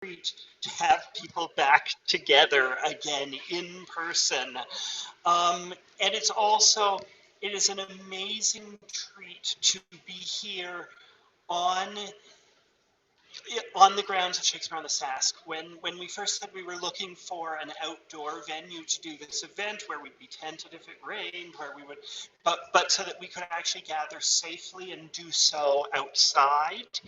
treat to have people back together again in person. And it is an amazing treat to be here on on the grounds of Shakespeare on the Sask. When we first said we were looking for an outdoor venue to do this event, where we'd be tented if it rained, where we would, but so that we could actually gather safely and do so outside,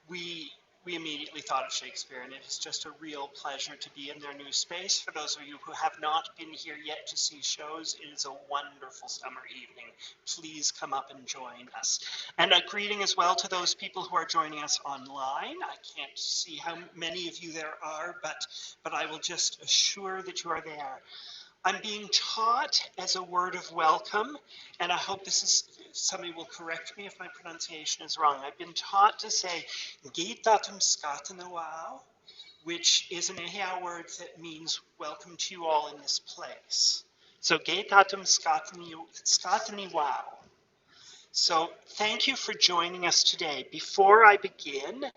we we immediately thought of Shakespeare, and it is just a real pleasure to be in their new space. For those of you who have not been here yet to see shows, it is a wonderful summer evening. Please come up and join us. And a greeting as well to those people who are joining us online. I can't see how many of you there are, but I will just assure that you are there. I'm being taught as a word of welcome, and I hope this is, somebody will correct me if my pronunciation is wrong. I've been taught to say, Gitatum Skatanawao, which is an Ahia word that means welcome to you all in this place. So Gitatum Skataniwao. So thank you for joining us today. Before I begin,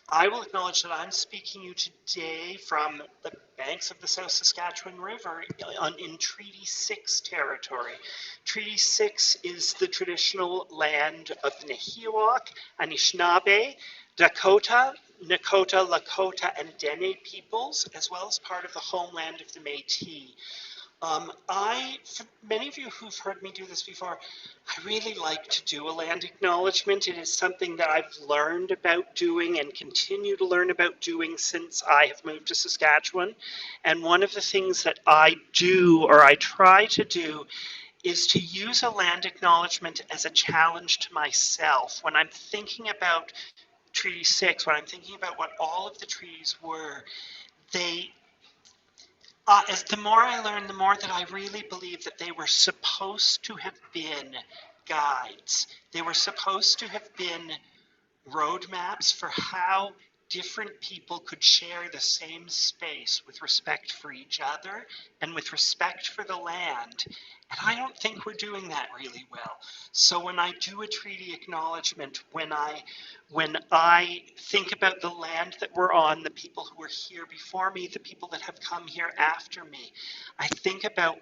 I will acknowledge that I'm speaking to you today from the banks of the South Saskatchewan River in Treaty 6 territory. Treaty 6 is the traditional land of the Nahiwak, Anishinaabe, Dakota, Nakota, Lakota, and Dene peoples, as well as part of the homeland of the Métis. For many of you who've heard me do this before, I really like to do a land acknowledgement. It is something that I've learned about doing and continue to learn about doing since I have moved to Saskatchewan. And one of the things that I do, or I try to do, is to use a land acknowledgement as a challenge to myself. When I'm thinking about Treaty 6, when I'm thinking about what all of the treaties were, they as the more I learn, the more that I really believe that they were supposed to have been guides. They were supposed to have been roadmaps for how different people could share the same space with respect for each other and with respect for the land. And I don't think we're doing that really well. So when I do a treaty acknowledgement, when I think about the land that we're on, the people who were here before me, the people that have come here after me, I think about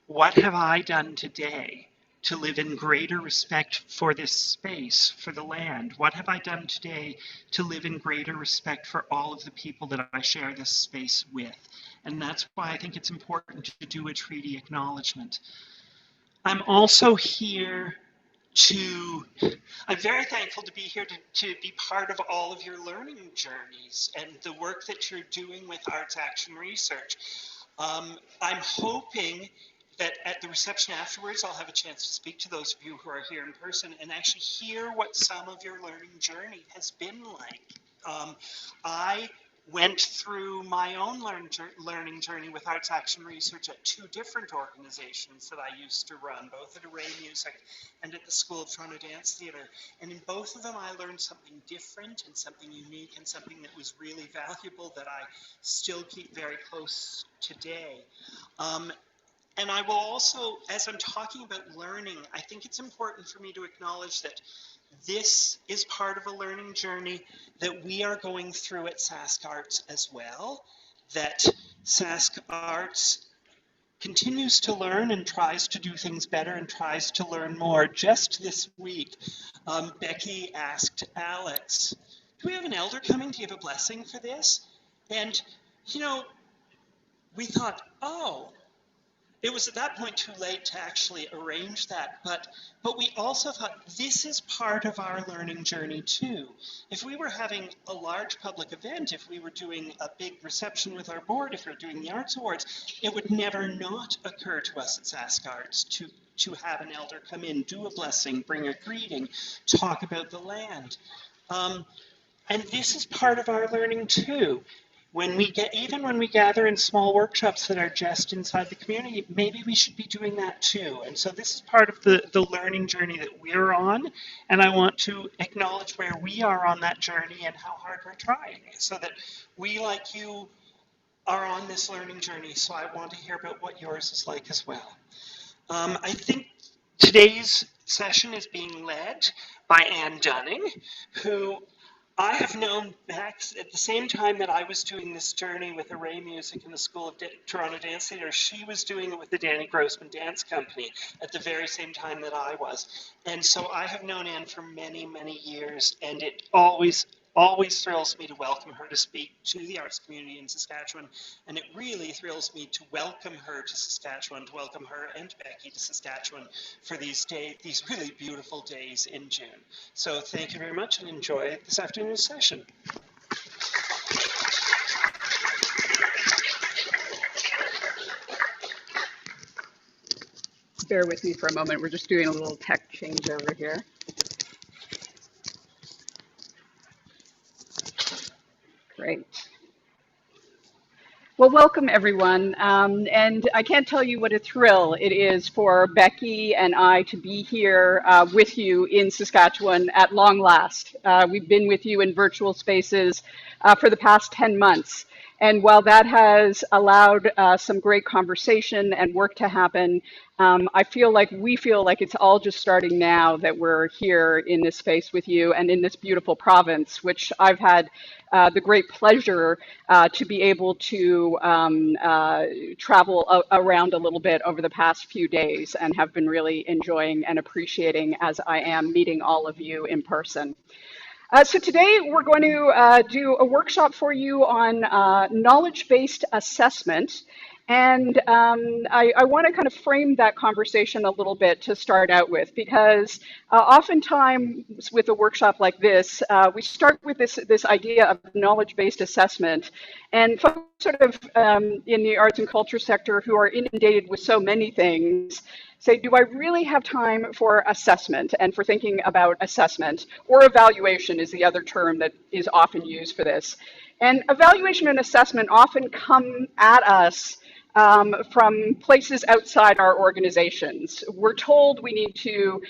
what have I done today to live in greater respect for this space, for the land? What have I done today to live in greater respect for all of the people that I share this space with? And that's why I think it's important to do a treaty acknowledgement. I'm also here I'm very thankful to be here to be part of all of your learning journeys and the work that you're doing with Arts Action Research. I'm hoping that at the reception afterwards, I'll have a chance to speak to those of you who are here in person and actually hear what some of your learning journey has been like. I went through my own learning journey with Arts Action Research at two different organizations that I used to run, both at Array Music and at the School of Toronto Dance Theatre. And in both of them, I learned something different and something unique and something that was really valuable that I still keep very close today. And I will also, as I'm talking about learning, I think it's important for me to acknowledge that this is part of a learning journey that we are going through at Sask Arts as well, that Sask Arts continues to learn and tries to do things better and tries to learn more. Just this week, Becky asked Alex, do we have an elder coming to give a blessing for this? And, we thought, oh, it was at that point too late to actually arrange that, but we also thought this is part of our learning journey too. If we were having a large public event, if we were doing a big reception with our board, if we were doing the Arts Awards, it would never not occur to us at Sask Arts to have an elder come in, do a blessing, bring a greeting, talk about the land. And this is part of our learning too. Even when we gather in small workshops that are just inside the community, maybe we should be doing that too. And so this is part of the learning journey that we're on, and I want to acknowledge where we are on that journey and how hard we're trying, so that we, like you, are on this learning journey. So I want to hear about what yours is like as well. I think today's session is being led by Anne Dunning, who I have known Max at the same time that I was doing this journey with Array Music in the School of Toronto Dance Theatre. She was doing it with the Danny Grossman Dance Company at the very same time that I was. And so I have known Anne for many, many years, and it always thrills me to welcome her to speak to the arts community in Saskatchewan. And it really thrills me to welcome her to Saskatchewan, to welcome her and Becky to Saskatchewan for these really beautiful days in June. So thank you very much and enjoy this afternoon's session. Bear with me for a moment. We're just doing a little tech change over here. Great. Well, welcome everyone. And I can't tell you what a thrill it is for Becky and I to be here with you in Saskatchewan at long last. We've been with you in virtual spaces for the past 10 months. And while that has allowed some great conversation and work to happen, we feel like it's all just starting now that we're here in this space with you and in this beautiful province, which I've had the great pleasure to be able to travel around a little bit over the past few days and have been really enjoying and appreciating as I am meeting all of you in person. So today we're going to do a workshop for you on knowledge-based assessment. And I want to kind of frame that conversation a little bit to start out with, because oftentimes with a workshop like this, we start with this idea of knowledge-based assessment. And folks sort of in the arts and culture sector who are inundated with so many things say, do I really have time for assessment and for thinking about assessment? Or evaluation is the other term that is often used for this. And evaluation and assessment often come at us from places outside our organizations. We're told we need to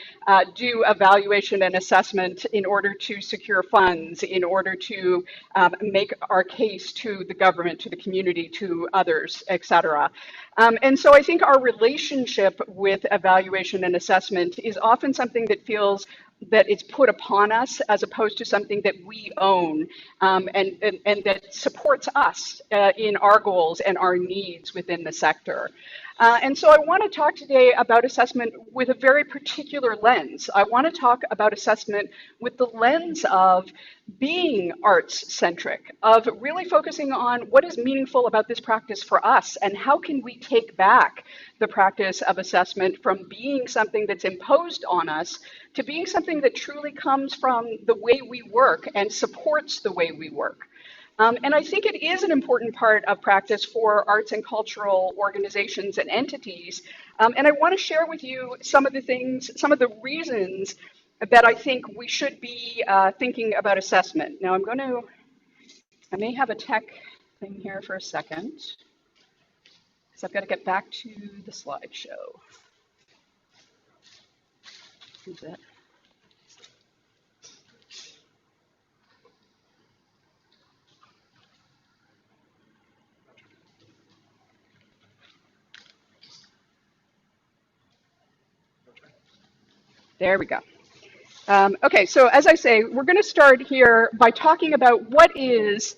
do evaluation and assessment in order to secure funds, in order to make our case to the government, to the community, to others, et cetera. And so I think our relationship with evaluation and assessment is often something that feels that it's put upon us as opposed to something that we own and that supports us in our goals and our needs within the sector. And so I want to talk today about assessment with a very particular lens. I want to talk about assessment with the lens of being arts-centric, of really focusing on what is meaningful about this practice for us and how can we take back the practice of assessment from being something that's imposed on us to being something that truly comes from the way we work and supports the way we work. And I think it is an important part of practice for arts and cultural organizations and entities. And I want to share with you some of the reasons that I think we should be thinking about assessment. Now I may have a tech thing here for a second, because I've got to get back to the slideshow. Is it? There we go. Okay, so as I say, we're going to start here by talking about what is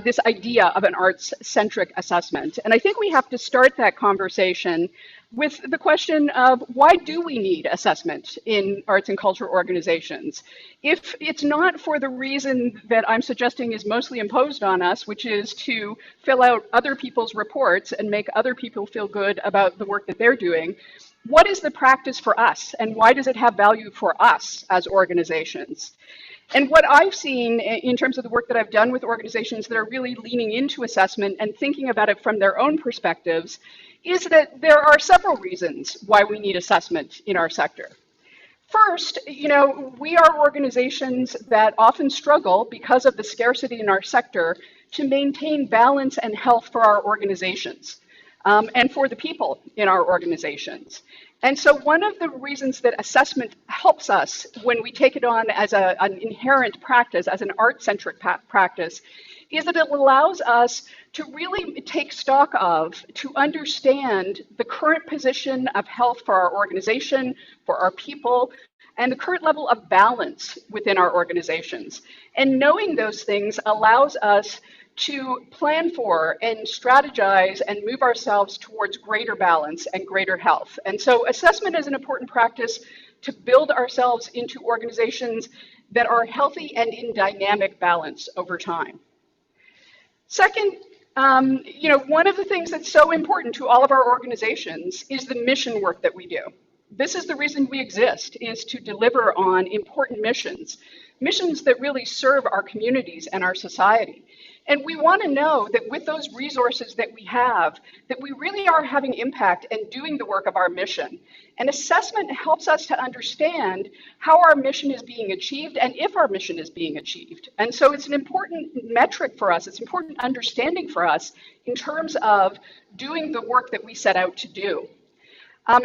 this idea of an arts-centric assessment. And I think we have to start that conversation with the question of why do we need assessment in arts and culture organizations? If it's not for the reason that I'm suggesting is mostly imposed on us, which is to fill out other people's reports and make other people feel good about the work that they're doing, what is the practice for us and why does it have value for us as organizations? And what I've seen in terms of the work that I've done with organizations that are really leaning into assessment and thinking about it from their own perspectives is that there are several reasons why we need assessment in our sector. First, we are organizations that often struggle because of the scarcity in our sector to maintain balance and health for our organizations. And for the people in our organizations. And so one of the reasons that assessment helps us when we take it on as an inherent practice, as an art-centric practice, is that it allows us to really take stock of, to understand the current position of health for our organization, for our people, and the current level of balance within our organizations. And knowing those things allows us to plan for and strategize and move ourselves towards greater balance and greater health. And so assessment is an important practice to build ourselves into organizations that are healthy and in dynamic balance over time. Second, one of the things that's so important to all of our organizations is the mission work that we do. This is the reason we exist, is to deliver on important missions, missions that really serve our communities and our society. And we want to know that with those resources that we have, that we really are having impact and doing the work of our mission. And assessment helps us to understand how our mission is being achieved and if our mission is being achieved. And so it's an important metric for us, it's an important understanding for us in terms of doing the work that we set out to do.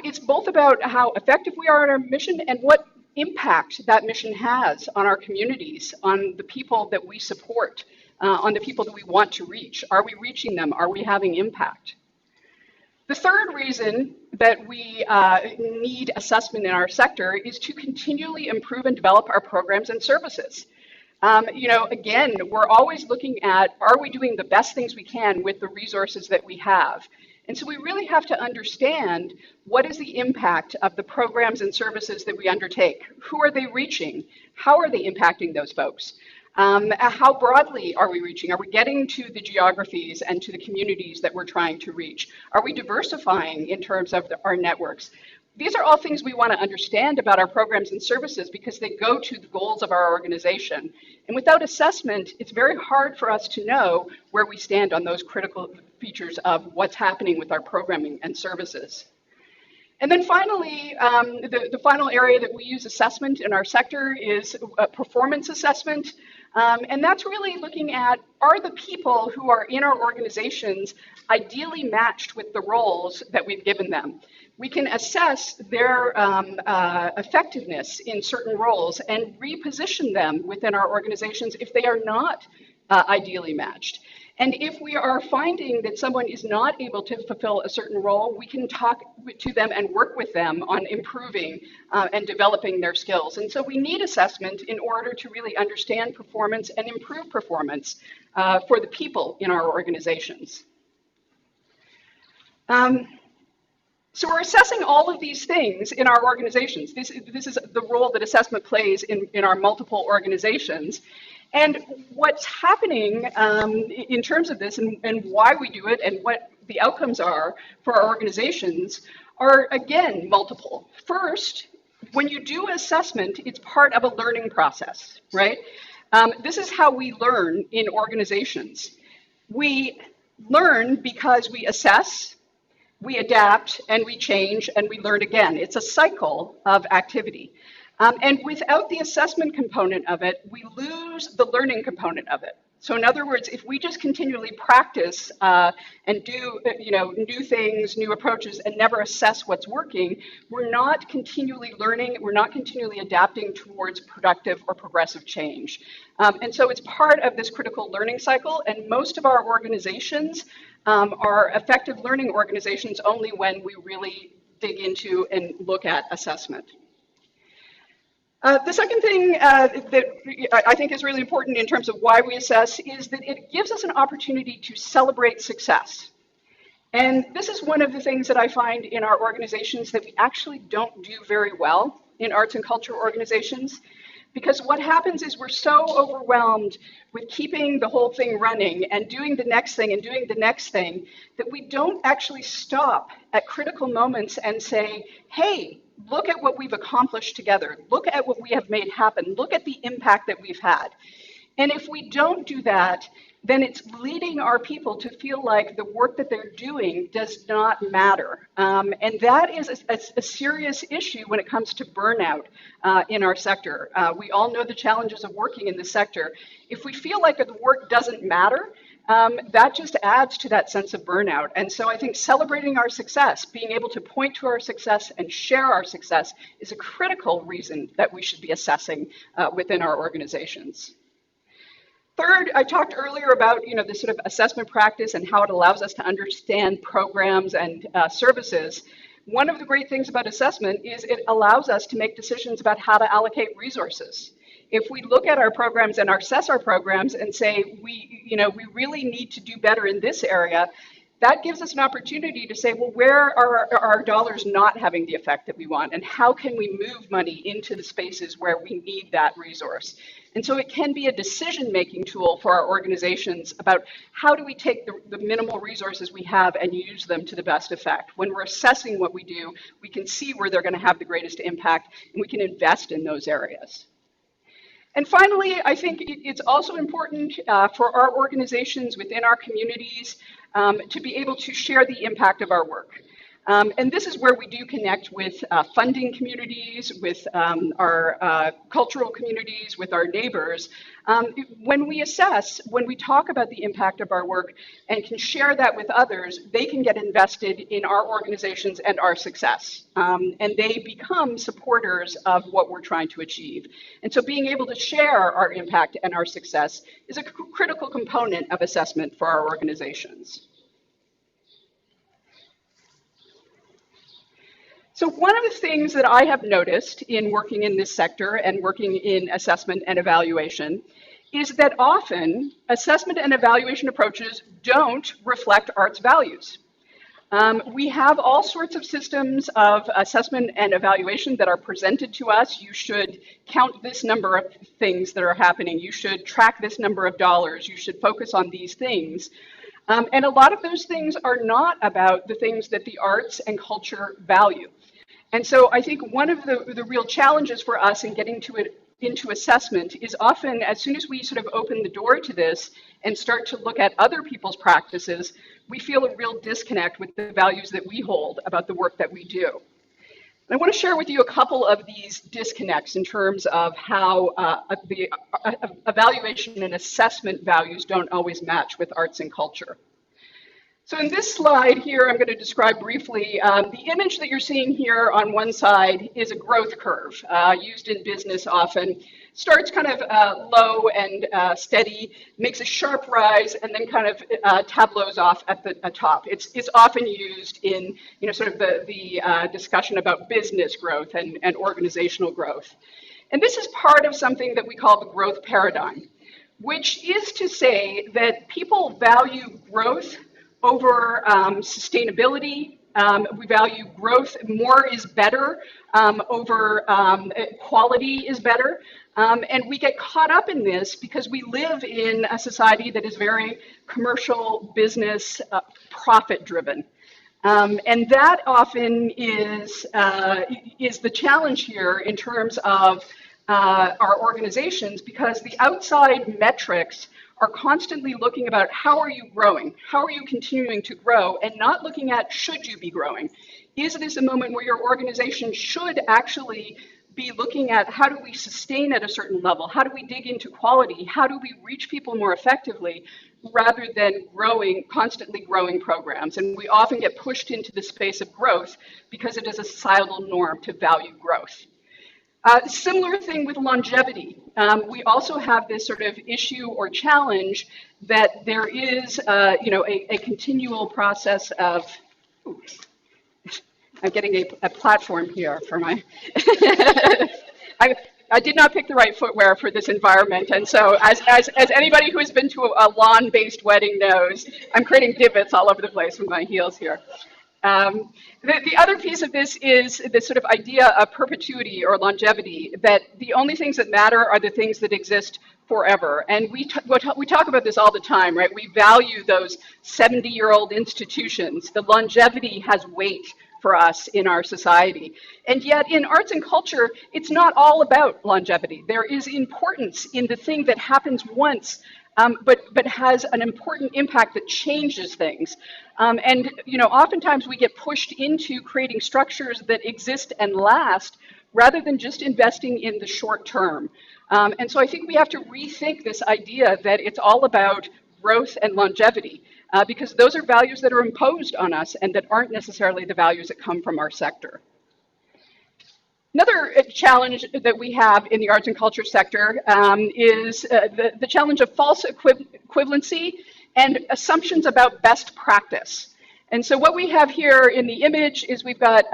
It's both about how effective we are at our mission and what impact that mission has on our communities, on the people that we support, on the people that we want to reach. Are we reaching them? Are we having impact? The third reason that we need assessment in our sector is to continually improve and develop our programs and services. Again, we're always looking at, are we doing the best things we can with the resources that we have? And so we really have to understand what is the impact of the programs and services that we undertake. Who are they reaching? How are they impacting those folks? How broadly are we reaching? Are we getting to the geographies and to the communities that we're trying to reach? Are we diversifying in terms of our networks? These are all things we want to understand about our programs and services because they go to the goals of our organization. And without assessment, it's very hard for us to know where we stand on those critical features of what's happening with our programming and services. And then finally, the final area that we use assessment in our sector is performance assessment. And that's really looking at, are the people who are in our organizations ideally matched with the roles that we've given them? We can assess their effectiveness in certain roles and reposition them within our organizations if they are not ideally matched. And if we are finding that someone is not able to fulfill a certain role, we can talk to them and work with them on improving and developing their skills. And so we need assessment in order to really understand performance and improve performance for the people in our organizations. So we're assessing all of these things in our organizations. This is the role that assessment plays in our multiple organizations. And what's happening in terms of this and why we do it and what the outcomes are for our organizations are, again, multiple. First, when you do assessment, it's part of a learning process, right? This is how we learn in organizations. We learn because we assess, we adapt, and we change, and we learn again. It's a cycle of activity. And without the assessment component of it, we lose the learning component of it. So in other words, if we just continually practice and do new things, new approaches, and never assess what's working, we're not continually learning, we're not continually adapting towards productive or progressive change. And so it's part of this critical learning cycle, and most of our organizations are effective learning organizations only when we really dig into and look at assessment. The second thing that I think is really important in terms of why we assess is that it gives us an opportunity to celebrate success. And this is one of the things that I find in our organizations that we actually don't do very well in arts and culture organizations. Because what happens is we're so overwhelmed with keeping the whole thing running and doing the next thing and doing the next thing that we don't actually stop at critical moments and say, hey, look at what we've accomplished together. Look at what we have made happen. Look at the impact that we've had. And if we don't do that, then it's leading our people to feel like the work that they're doing does not matter. And that is a serious issue when it comes to burnout in our sector. We all know the challenges of working in this sector. If we feel like the work doesn't matter, that just adds to that sense of burnout. And so I think celebrating our success, being able to point to our success and share our success is a critical reason that we should be assessing within our organizations. Third, I talked earlier about this sort of assessment practice and how it allows us to understand programs and services. One of the great things about assessment is it allows us to make decisions about how to allocate resources. If we look at our programs and assess our programs and say, we really need to do better in this area, that gives us an opportunity to say, well, where are our dollars not having the effect that we want? And how can we move money into the spaces where we need that resource? And so it can be a decision-making tool for our organizations about how do we take the minimal resources we have and use them to the best effect. When we're assessing what we do, we can see where they're going to have the greatest impact, and we can invest in those areas. And finally, I think it's also important for our organizations within our communities to be able to share the impact of our work. And this is where we do connect with funding communities, with our cultural communities, with our neighbors. When we assess, when we talk about the impact of our work and can share that with others, they can get invested in our organizations and our success. And they become supporters of what we're trying to achieve. And so being able to share our impact and our success is a critical component of assessment for our organizations. So one of the things that I have noticed in working in this sector and working in assessment and evaluation is that often assessment and evaluation approaches don't reflect arts values. We have all sorts of systems of assessment and evaluation that are presented to us. You should count this number of things that are happening. You should track this number of dollars. You should focus on these things. And a lot of those things are not about the things that the arts and culture value. And so I think one of the real challenges for us in getting into assessment is often as soon as we sort of open the door to this and start to look at other people's practices, we feel a real disconnect with the values that we hold about the work that we do. And I want to share with you a couple of these disconnects in terms of how the evaluation and assessment values don't always match with arts and culture. So in this slide here, I'm going to describe briefly, the image that you're seeing here on one side is a growth curve used in business often. Starts kind of low and steady, makes a sharp rise, and then kind of tableaus off at the top. It's often used in sort of the discussion about business growth and organizational growth. And this is part of something that we call the growth paradigm, which is to say that people value growth over sustainability. We value growth, more is better, over quality is better. And we get caught up in this because we live in a society that is very commercial, business, profit driven. And that often is the challenge here in terms of our organizations, because the outside metrics are constantly looking about how are you growing? How are you continuing to grow? And not looking at should you be growing? Is this a moment where your organization should actually be looking at how do we sustain at a certain level? How do we dig into quality? How do we reach people more effectively rather than constantly growing programs? And we often get pushed into the space of growth because it is a societal norm to value growth. Similar thing with longevity. We also have this sort of issue or challenge that there is, a continual process of. I'm getting a platform here for my. I did not pick the right footwear for this environment, and so as anybody who has been to a lawn-based wedding knows, I'm creating divots all over the place with my heels here. The other piece of this is this sort of idea of perpetuity or longevity, that the only things that matter are the things that exist forever. And we talk about this all the time, right? We value those 70-year-old institutions. The longevity has weight for us in our society. And yet in arts and culture, it's not all about longevity. There is importance in the thing that happens once, but has an important impact that changes things. And oftentimes we get pushed into creating structures that exist and last rather than just investing in the short term. And so I think we have to rethink this idea that it's all about growth and longevity, because those are values that are imposed on us and that aren't necessarily the values that come from our sector. Another challenge that we have in the arts and culture sector is the challenge of false equivalency and assumptions about best practice. And so what we have here in the image is we've got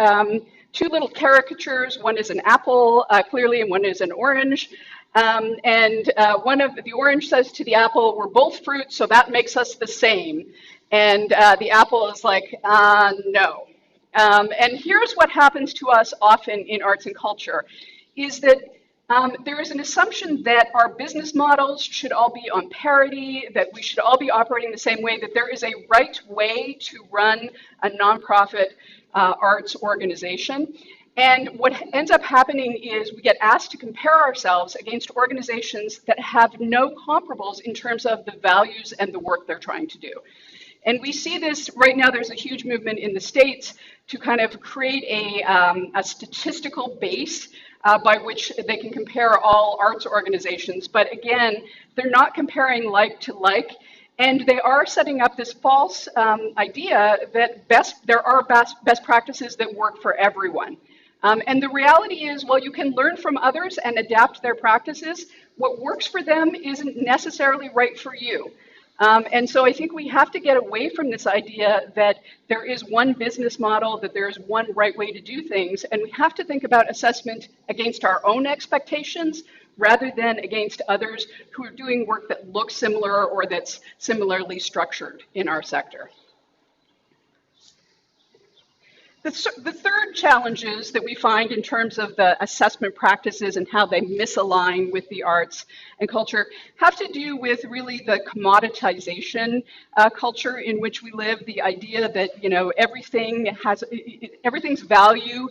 two little caricatures. One is an apple, clearly, and one is an orange. One of the orange says to the apple, we're both fruits, so that makes us the same. And the apple is like, no. And here's what happens to us often in arts and culture, is that there is an assumption that our business models should all be on parity, that we should all be operating the same way, that there is a right way to run a nonprofit arts organization. And what ends up happening is we get asked to compare ourselves against organizations that have no comparables in terms of the values and the work they're trying to do. And we see this right now. There's a huge movement in the States to kind of create a statistical base by which they can compare all arts organizations. But again, they're not comparing like to like. And they are setting up this false idea that there are best practices that work for everyone. And the reality is, while you can learn from others and adapt their practices, what works for them isn't necessarily right for you. And so I think we have to get away from this idea that there is one business model, that there is one right way to do things, and we have to think about assessment against our own expectations rather than against others who are doing work that looks similar or that's similarly structured in our sector. The third challenges that we find in terms of the assessment practices and how they misalign with the arts and culture have to do with really the commoditization culture in which we live. The idea that everything's value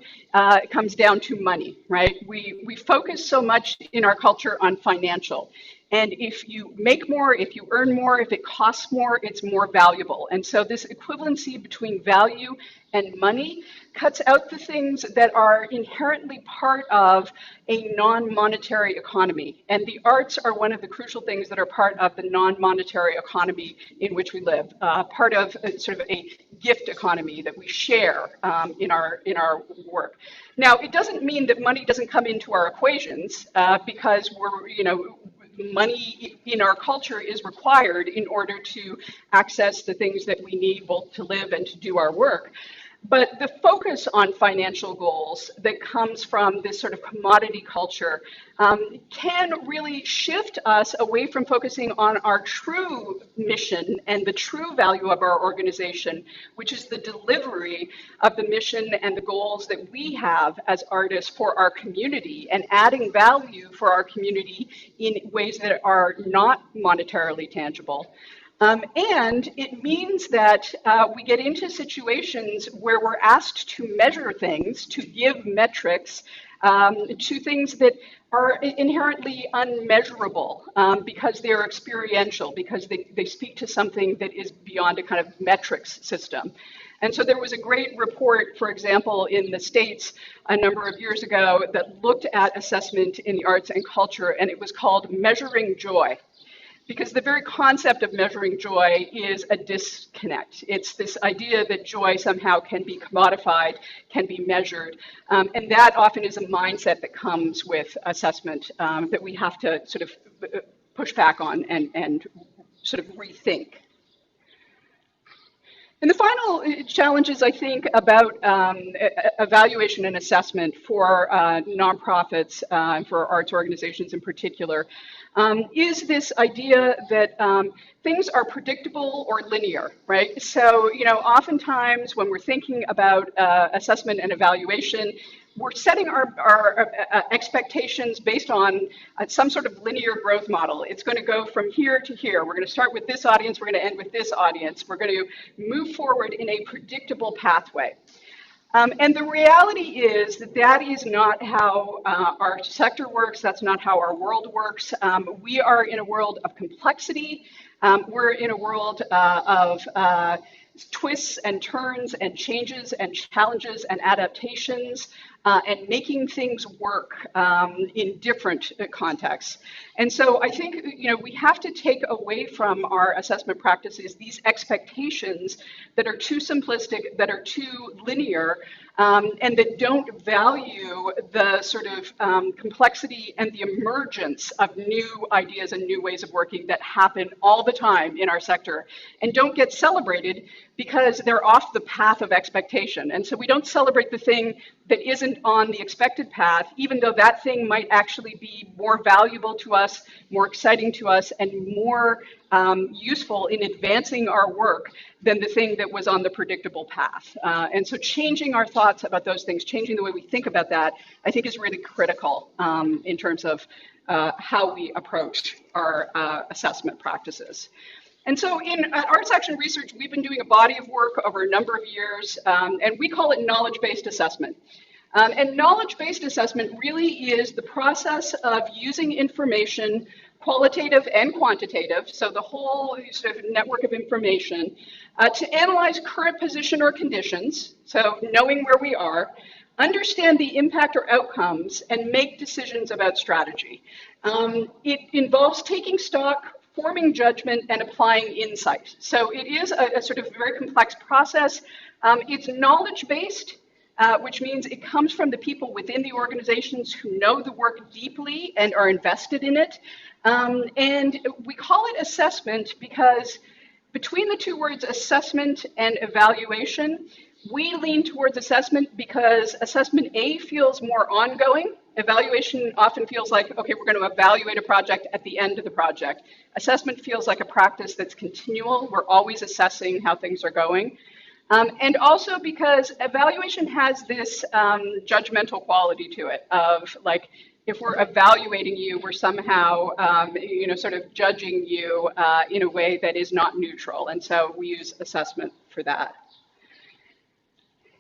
comes down to money, right? We focus so much in our culture on financial. And if you make more, if you earn more, if it costs more, it's more valuable. And so this equivalency between value and money cuts out the things that are inherently part of a non-monetary economy. And the arts are one of the crucial things that are part of the non-monetary economy in which we live, part of sort of a gift economy that we share in our work. Now, it doesn't mean that money doesn't come into our equations because money in our culture is required in order to access the things that we need both to live and to do our work. But the focus on financial goals that comes from this sort of commodity culture can really shift us away from focusing on our true mission and the true value of our organization, which is the delivery of the mission and the goals that we have as artists for our community and adding value for our community in ways that are not monetarily tangible. And it means that we get into situations where we're asked to measure things, to give metrics to things that are inherently unmeasurable because they're experiential, because they speak to something that is beyond a kind of metrics system. And so there was a great report, for example, in the States a number of years ago that looked at assessment in the arts and culture, and it was called Measuring Joy. Because the very concept of measuring joy is a disconnect. It's this idea that joy somehow can be commodified, can be measured. And that often is a mindset that comes with assessment that we have to sort of push back on and sort of rethink. And the final challenges, I think, about evaluation and assessment for nonprofits, for arts organizations in particular, is this idea that things are predictable or linear, right? So, oftentimes when we're thinking about assessment and evaluation, we're setting our expectations based on some sort of linear growth model. It's going to go from here to here. We're going to start with this audience. We're going to end with this audience. We're going to move forward in a predictable pathway. And the reality is that is not how our sector works. That's not how our world works. We are in a world of complexity. We're in a world of twists and turns and changes and challenges and adaptations. and making things work in different contexts. And so I think, we have to take away from our assessment practices these expectations that are too simplistic, that are too linear, and that don't value the sort of complexity and the emergence of new ideas and new ways of working that happen all the time in our sector, and don't get celebrated because they're off the path of expectation. And so we don't celebrate the thing that isn't on the expected path, even though that thing might actually be more valuable to us, more exciting to us, and more useful in advancing our work than the thing that was on the predictable path. And so changing our thoughts about those things, changing the way we think about that, I think is really critical in terms of how we approach our assessment practices. And so in Arts Action Research, we've been doing a body of work over a number of years, and we call it knowledge-based assessment. And knowledge-based assessment really is the process of using information, qualitative and quantitative, so the whole sort of network of information, to analyze current position or conditions, so knowing where we are, understand the impact or outcomes, and make decisions about strategy. It involves taking stock, forming judgment, and applying insight. So it is a sort of very complex process. It's knowledge-based, which means it comes from the people within the organizations who know the work deeply and are invested in it. And we call it assessment because between the two words assessment and evaluation, we lean towards assessment because assessment A feels more ongoing. Evaluation often feels like, okay, we're going to evaluate a project at the end of the project. Assessment feels like a practice that's continual. We're always assessing how things are going. And also because evaluation has this judgmental quality to it of like, if we're evaluating you, we're somehow, sort of judging you in a way that is not neutral. And so we use assessment for that.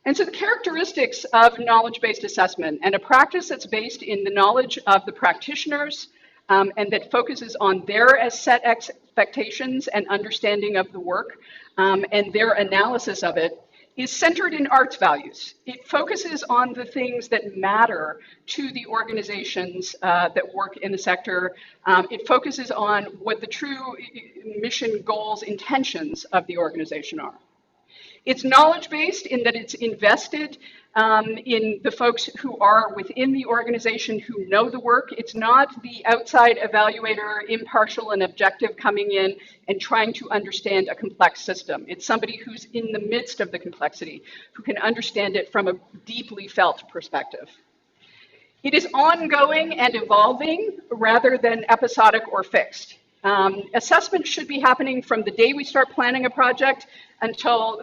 And so the characteristics of knowledge-based assessment and a practice that's based in the knowledge of the practitioners and that focuses on their set expectations and understanding of the work and their analysis of it is centered in arts values. It focuses on the things that matter to the organizations that work in the sector. It focuses on what the true mission, goals, intentions of the organization are. It's knowledge-based in that it's invested in the folks who are within the organization who know the work. It's not the outside evaluator, impartial and objective, coming in and trying to understand a complex system. It's somebody who's in the midst of the complexity, who can understand it from a deeply felt perspective. It is ongoing and evolving rather than episodic or fixed. Assessment should be happening from the day we start planning a project until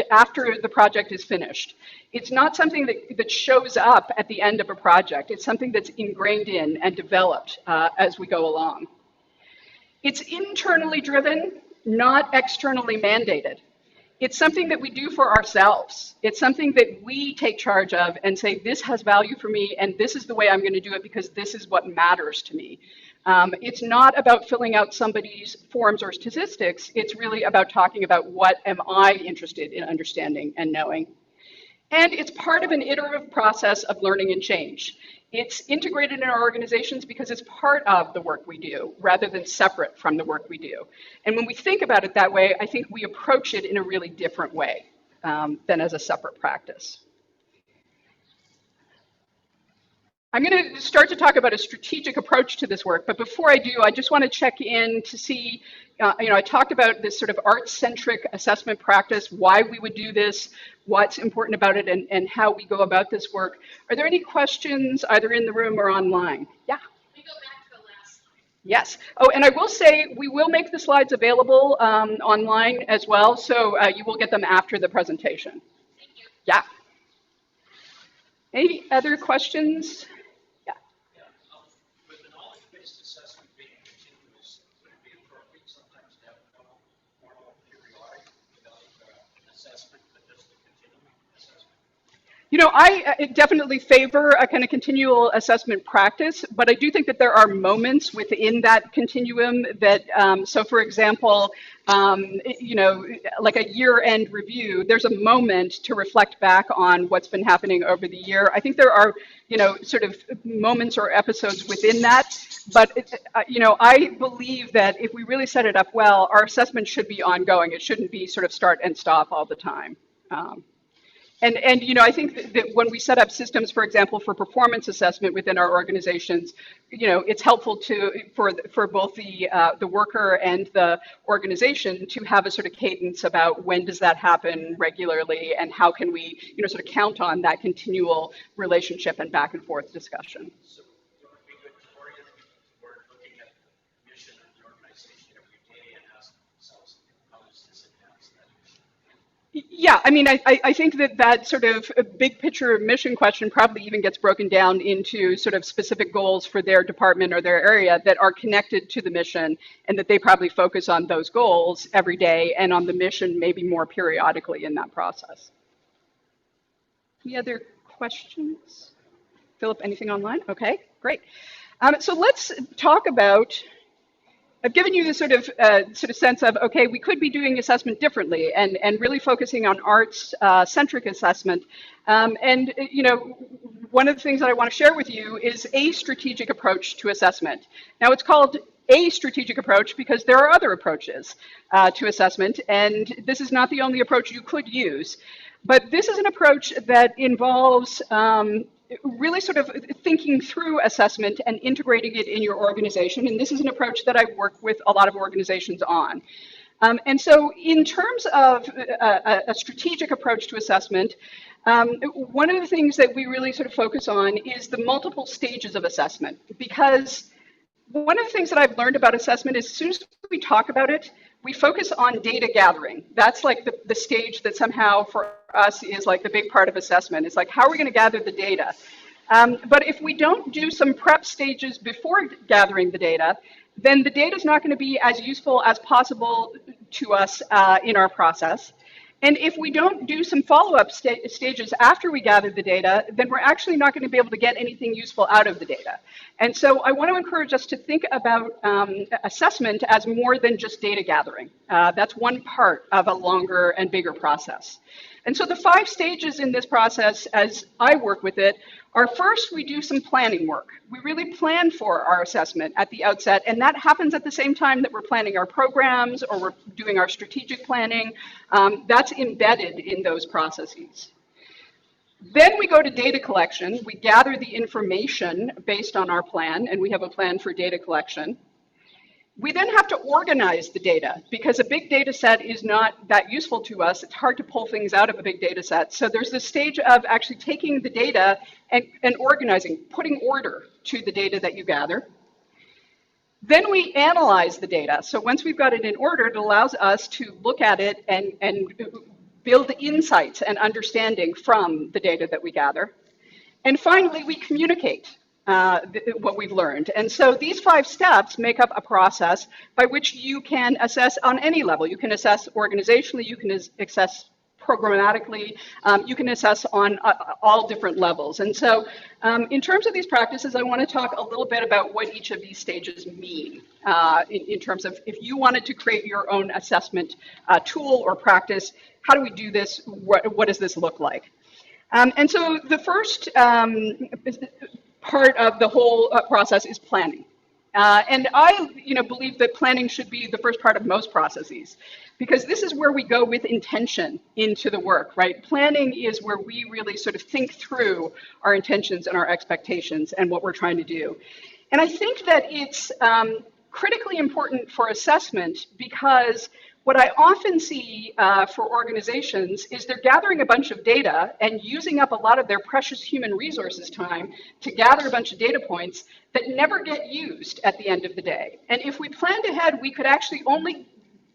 after the project is finished. It's not something that shows up at the end of a project. It's something that's ingrained in and developed as we go along. It's internally driven, not externally mandated. It's something that we do for ourselves. It's something that we take charge of and say, this has value for me, and this is the way I'm going to do it because this is what matters to me. It's not about filling out somebody's forms or statistics. It's really about talking about what am I interested in understanding and knowing. And it's part of an iterative process of learning and change. It's integrated in our organizations because it's part of the work we do rather than separate from the work we do. And when we think about it that way, I think we approach it in a really different way than as a separate practice. I'm going to start to talk about a strategic approach to this work, but before I do, I just want to check in to see, I talked about this sort of art-centric assessment practice, why we would do this, what's important about it, and how we go about this work. Are there any questions either in the room or online? Yeah? Can we go back to the last slide? Yes. Oh, and I will say we will make the slides available online as well, so you will get them after the presentation. Thank you. Yeah. Any other questions? With the knowledge-based assessment being continuous, would it be appropriate sometimes to have more periodic assessment than just the continuing assessment? You know, I definitely favor a kind of continual assessment practice, but I do think that there are moments within that continuum that, so for example, you know, like a year-end review, there's a moment to reflect back on what's been happening over the year. I think there are, you know, sort of moments or episodes within that, but, you know, I believe that if we really set it up well, our assessment should be ongoing. It shouldn't be sort of start and stop all the time. And you know, I think that when we set up systems, for example, for performance assessment within our organizations, you know, it's helpful to for both the worker and the organization to have a sort of cadence about when does that happen regularly, and how can we, you know, sort of count on that continual relationship and back and forth discussion. So it would be good to orient toward looking at the mission of the organization every day and ask themselves, how does this advance that mission? Yeah, I mean, I think that that sort of big picture mission question probably even gets broken down into sort of specific goals for their department or their area that are connected to the mission, and that they probably focus on those goals every day and on the mission maybe more periodically in that process. Any other questions? Philip, anything online? Okay, great. So let's talk about, I've given you this sort of sense of, okay, we could be doing assessment differently and really focusing on arts centric assessment. And you know, one of the things that I want to share with you is a strategic approach to assessment. Now it's called a strategic approach because there are other approaches to assessment, and this is not the only approach you could use. But this is an approach that involves really sort of thinking through assessment and integrating it in your organization. And this is an approach that I work with a lot of organizations on. And so in terms of a strategic approach to assessment, one of the things that we really sort of focus on is the multiple stages of assessment, because one of the things that I've learned about assessment is as soon as we talk about it, we focus on data gathering. That's like the stage that somehow for us is like the big part of assessment. It's like, how are we going to gather the data? But if we don't do some prep stages before gathering the data, then the data is not going to be as useful as possible to us in our process. And if we don't do some follow-up stages after we gather the data, then we're actually not going to be able to get anything useful out of the data. And so I want to encourage us to think about assessment as more than just data gathering. That's one part of a longer and bigger process. And so the 5 stages in this process, as I work with it, are first, we do some planning work. We really plan for our assessment at the outset, and that happens at the same time that we're planning our programs or we're doing our strategic planning. That's embedded in those processes. Then we go to data collection. We gather the information based on our plan, and we have a plan for data collection. We then have to organize the data because a big data set is not that useful to us. It's hard to pull things out of a big data set. So there's this stage of actually taking the data and organizing, putting order to the data that you gather. Then we analyze the data. So once we've got it in order, it allows us to look at it and build insights and understanding from the data that we gather. And finally, we communicate what we've learned. And so these 5 steps make up a process by which you can assess on any level. You can assess organizationally, you can assess programmatically, you can assess on all different levels. And so in terms of these practices, I want to talk a little bit about what each of these stages mean in terms of if you wanted to create your own assessment tool or practice, how do we do this? What does this look like? And so the first part of the whole process is planning. And I believe that planning should be the first part of most processes, because this is where we go with intention into the work, right? Planning is where we really sort of think through our intentions and our expectations and what we're trying to do. And I think that it's critically important for assessment because what I often see for organizations is they're gathering a bunch of data and using up a lot of their precious human resources time to gather a bunch of data points that never get used at the end of the day. And if we planned ahead, we could actually only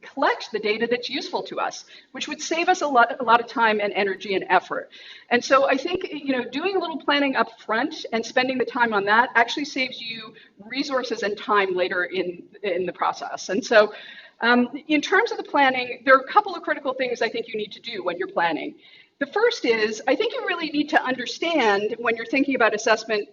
collect the data that's useful to us, which would save us a lot of time and energy and effort. And so I think, doing a little planning up front and spending the time on that actually saves you resources and time later in the process. And so in terms of the planning, there are a couple of critical things I think you need to do when you're planning. The first is, I think you really need to understand when you're thinking about assessment,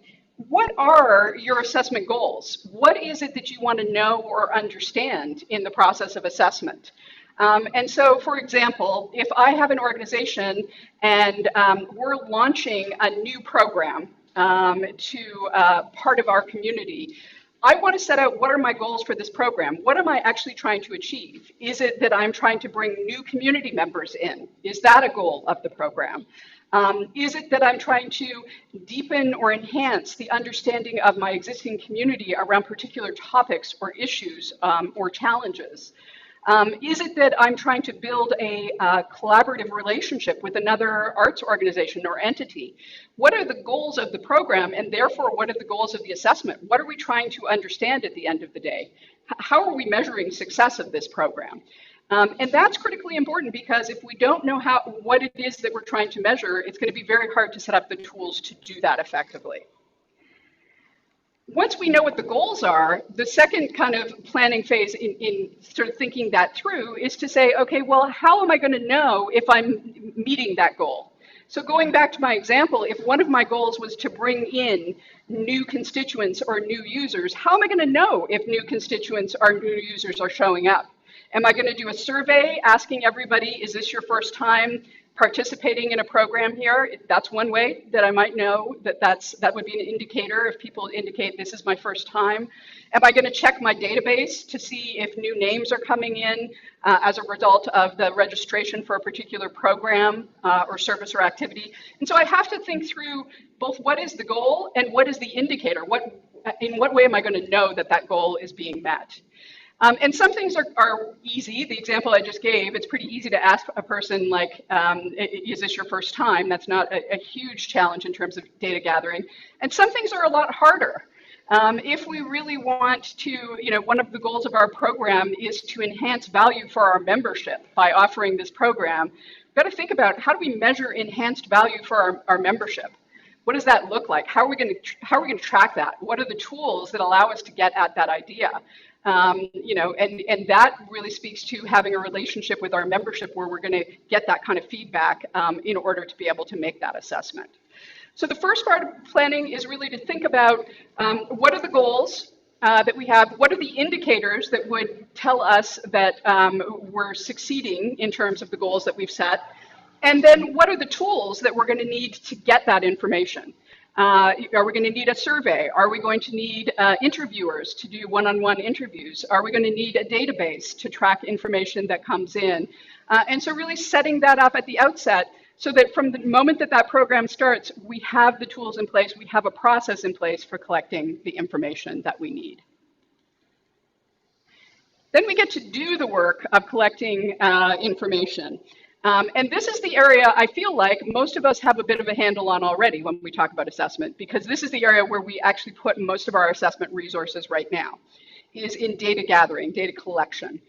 what are your assessment goals? What is it that you want to know or understand in the process of assessment? And so, for example, if I have an organization and we're launching a new program to part of our community, I want to set out what are my goals for this program? What am I actually trying to achieve? Is it that I'm trying to bring new community members in? Is that a goal of the program? Is it that I'm trying to deepen or enhance the understanding of my existing community around particular topics or issues or challenges? Is it that I'm trying to build a collaborative relationship with another arts organization or entity? What are the goals of the program, and therefore what are the goals of the assessment? What are we trying to understand at the end of the day? How are we measuring success of this program? And that's critically important, because if we don't know what it is that we're trying to measure, it's going to be very hard to set up the tools to do that effectively. Once we know what the goals are, the second kind of planning phase in sort of thinking that through is to say, okay, well, how am I going to know if I'm meeting that goal? So going back to my example, if one of my goals was to bring in new constituents or new users, how am I going to know if new constituents or new users are showing up? Am I going to do a survey asking everybody, is this your first time participating in a program here? That's one way that I might know that would be an indicator if people indicate this is my first time. Am I going to check my database to see if new names are coming in as a result of the registration for a particular program or service or activity? And so I have to think through both what is the goal and what is the indicator. In what way am I going to know that that goal is being met? And some things are easy. The example I just gave, it's pretty easy to ask a person like, is this your first time? That's not a huge challenge in terms of data gathering. And some things are a lot harder. If we really want to, one of the goals of our program is to enhance value for our membership by offering this program, we've got to think about how do we measure enhanced value for our membership? What does that look like? How are we going to track that? What are the tools that allow us to get at that idea? And that really speaks to having a relationship with our membership where we're going to get that kind of feedback in order to be able to make that assessment. So the first part of planning is really to think about what are the goals that we have, what are the indicators that would tell us that we're succeeding in terms of the goals that we've set, and then what are the tools that we're going to need to get that information. Are we going to need a survey? Are we going to need interviewers to do one-on-one interviews? Are we going to need a database to track information that comes in? And so really setting that up at the outset so that from the moment that that program starts, we have the tools in place, we have a process in place for collecting the information that we need. Then we get to do the work of collecting information. And this is the area I feel like most of us have a bit of a handle on already when we talk about assessment, because this is the area where we actually put most of our assessment resources right now, is in data gathering, data collection.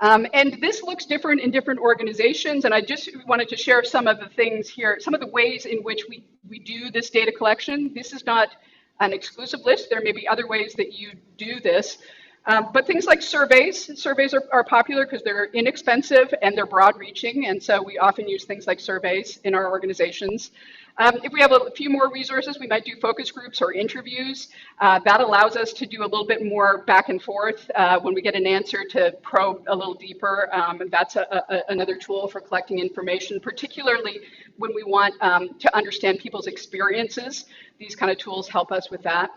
And this looks different in different organizations, and I just wanted to share some of the things here, some of the ways in which we do this data collection. This is not an exclusive list. There may be other ways that you do this. But things like surveys are popular because they're inexpensive and they're broad reaching. And so we often use things like surveys in our organizations. If we have a few more resources, we might do focus groups or interviews. That allows us to do a little bit more back and forth when we get an answer to probe a little deeper. And that's another tool for collecting information, particularly when we want to understand people's experiences. These kind of tools help us with that.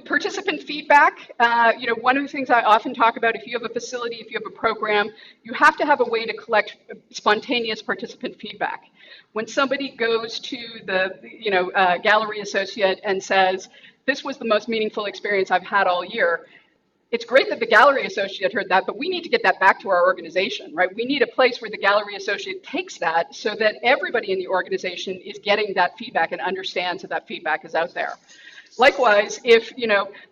Participant feedback, one of the things I often talk about, if you have a facility, if you have a program, you have to have a way to collect spontaneous participant feedback. When somebody goes to the gallery associate and says, this was the most meaningful experience I've had all year, it's great that the gallery associate heard that, but we need to get that back to our organization, right? We need a place where the gallery associate takes that so that everybody in the organization is getting that feedback and understands that that feedback is out there. Likewise, if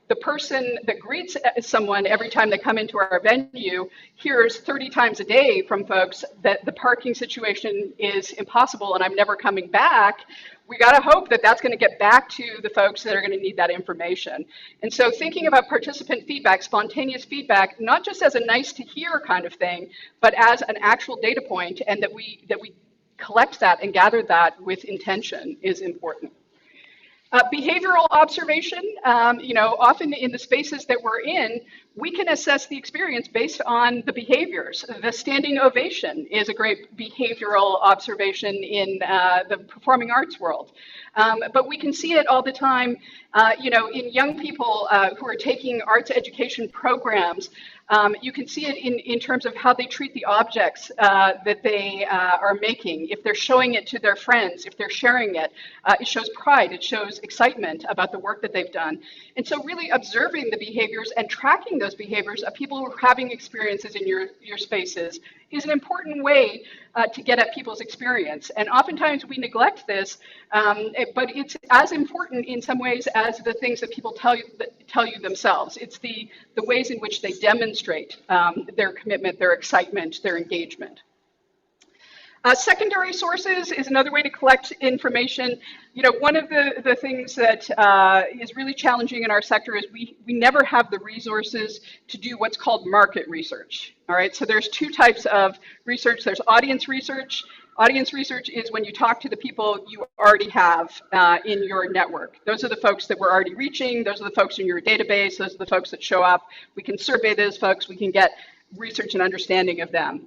the person that greets someone every time they come into our venue hears 30 times a day from folks that the parking situation is impossible and I'm never coming back, we got to hope that that's going to get back to the folks that are going to need that information. And so thinking about participant feedback, spontaneous feedback, not just as a nice to hear kind of thing, but as an actual data point, and that we collect that and gather that with intention is important. Behavioral observation, often in the spaces that we're in, we can assess the experience based on the behaviors. The standing ovation is a great behavioral observation in the performing arts world. But we can see it all the time, in young people who are taking arts education programs. You can see it in terms of how they treat the objects that they are making. If they're showing it to their friends, if they're sharing it, it shows pride, it shows excitement about the work that they've done. And so really observing the behaviors and tracking those behaviors of people who are having experiences in your spaces is an important way to get at people's experience. And oftentimes we neglect this, but it's as important in some ways as the things that people tell you themselves. It's the ways in which they demonstrate their commitment, their excitement, their engagement. Secondary sources is another way to collect information. One of the things that is really challenging in our sector is we never have the resources to do what's called market research. All right, so there's two types of research. There's audience research. Audience research is when you talk to the people you already have in your network. Those are the folks that we're already reaching. Those are the folks in your database. Those are the folks that show up. We can survey those folks. We can get research and understanding of them.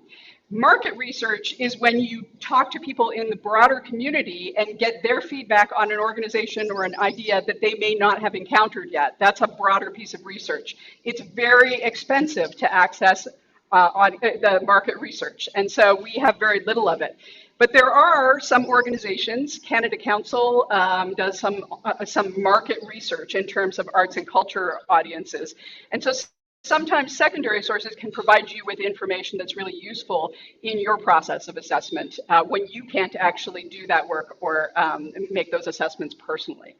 Market research is when you talk to people in the broader community and get their feedback on an organization or an idea that they may not have encountered yet. That's a broader piece of research. It's very expensive to access on the market research, and so we have very little of it. But there are some organizations, Canada Council does some market research in terms of arts and culture audiences. And so sometimes secondary sources can provide you with information that's really useful in your process of assessment when you can't actually do that work or make those assessments personally.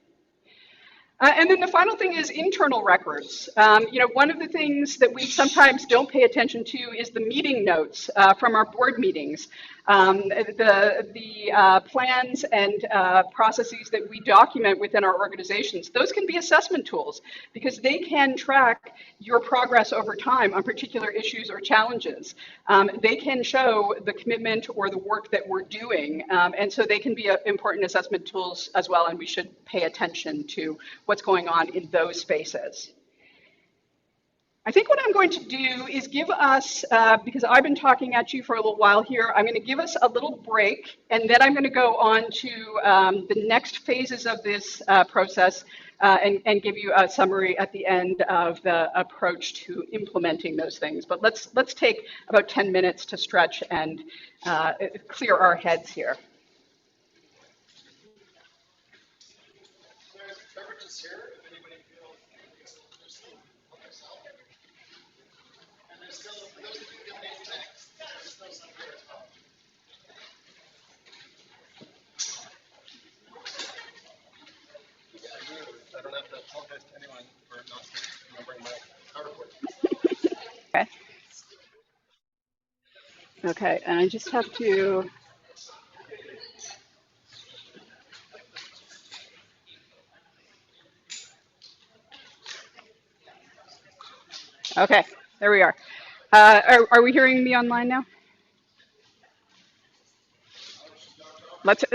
And then the final thing is internal records. One of the things that we sometimes don't pay attention to is the meeting notes from our board meetings. The plans and processes that we document within our organizations, those can be assessment tools because they can track your progress over time on particular issues or challenges. They can show the commitment or the work that we're doing, and so they can be important assessment tools as well, and we should pay attention to what's going on in those spaces. I think what I'm going to do is give us, because I've been talking at you for a little while here, I'm going to give us a little break, and then I'm going to go on to the next phases of this process and give you a summary at the end of the approach to implementing those things. But let's take about 10 minutes to stretch and clear our heads here. I don't have to apologize to anyone for not remembering my PowerPoint. Okay. Okay, and I just have to. Okay, there we are. Are we hearing me online now? Let's.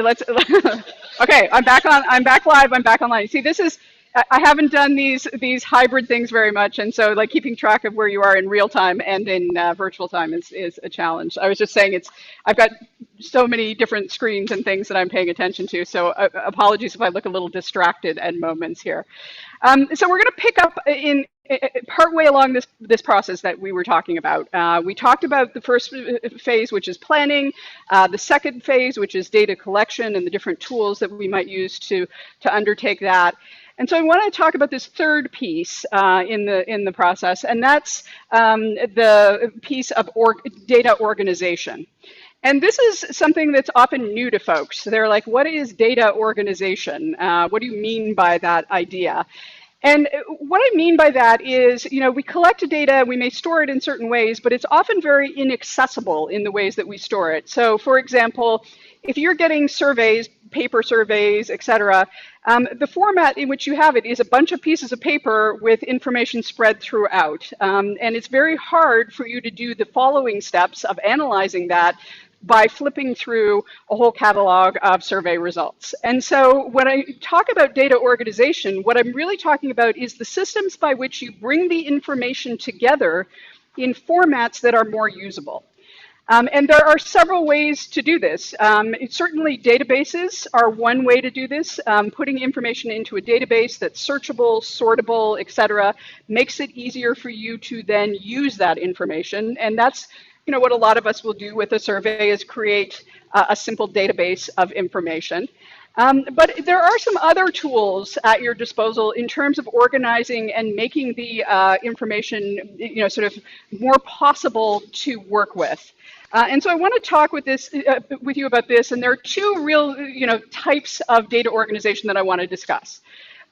Okay, I'm back live. I'm back online. See, this is. I haven't done these hybrid things very much, and so like keeping track of where you are in real time and in virtual time is a challenge. I was just saying I've got so many different screens and things that I'm paying attention to. So apologies if I look a little distracted at moments here. So we're going to pick up in partway along this process that we were talking about. We talked about the first phase, which is planning, the second phase, which is data collection and the different tools that we might use to undertake that. And so I want to talk about this third piece in the process, and that's the piece of data organization. And this is something that's often new to folks. They're like, what is data organization? What do you mean by that idea? And what I mean by that is, we collect data, we may store it in certain ways, but it's often very inaccessible in the ways that we store it. So for example, if you're getting surveys, paper surveys, et cetera, the format in which you have it is a bunch of pieces of paper with information spread throughout. And it's very hard for you to do the following steps of analyzing that by flipping through a whole catalog of survey results. And so when I talk about data organization, what I'm really talking about is the systems by which you bring the information together in formats that are more usable. And there are several ways to do this. Certainly databases are one way to do this. Putting information into a database that's searchable, sortable, et cetera, makes it easier for you to then use that information. And that's what a lot of us will do with a survey is create a simple database of information. But there are some other tools at your disposal in terms of organizing and making the information, sort of more possible to work with. And so I want to talk with you about this, and there are two real, types of data organization that I want to discuss.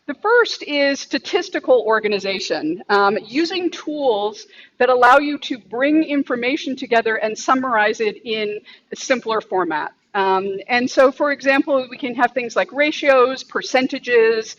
The first is statistical organization, using tools that allow you to bring information together and summarize it in a simpler format. And so, for example, we can have things like ratios, percentages,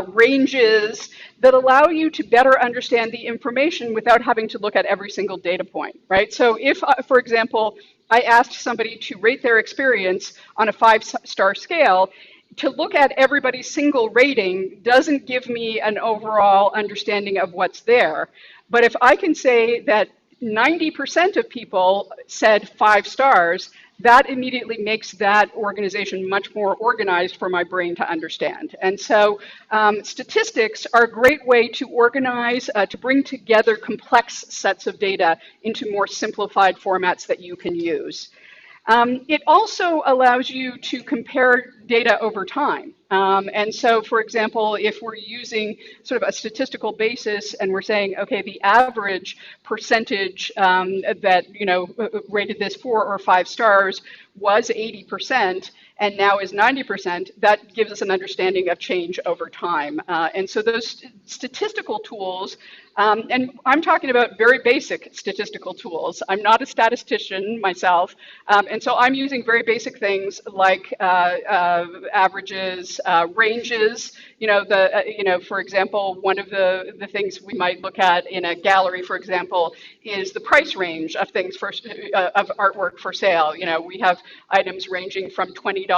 ranges that allow you to better understand the information without having to look at every single data point, right? So if, for example, I asked somebody to rate their experience on a 5-star scale, to look at everybody's single rating doesn't give me an overall understanding of what's there. But if I can say that 90% of people said 5 stars, that immediately makes that organization much more organized for my brain to understand. And so statistics are a great way to organize, to bring together complex sets of data into more simplified formats that you can use. It also allows you to compare data over time. And so, for example, if we're using sort of a statistical basis and we're saying, okay, the average percentage that, rated this 4 or 5 stars was 80% and now is 90%, that gives us an understanding of change over time. And so those statistical tools, and I'm talking about very basic statistical tools. I'm not a statistician myself, and so I'm using very basic things like averages, ranges. For example, one of the things we might look at in a gallery, for example, is the price range of things of artwork for sale. We have items ranging from $20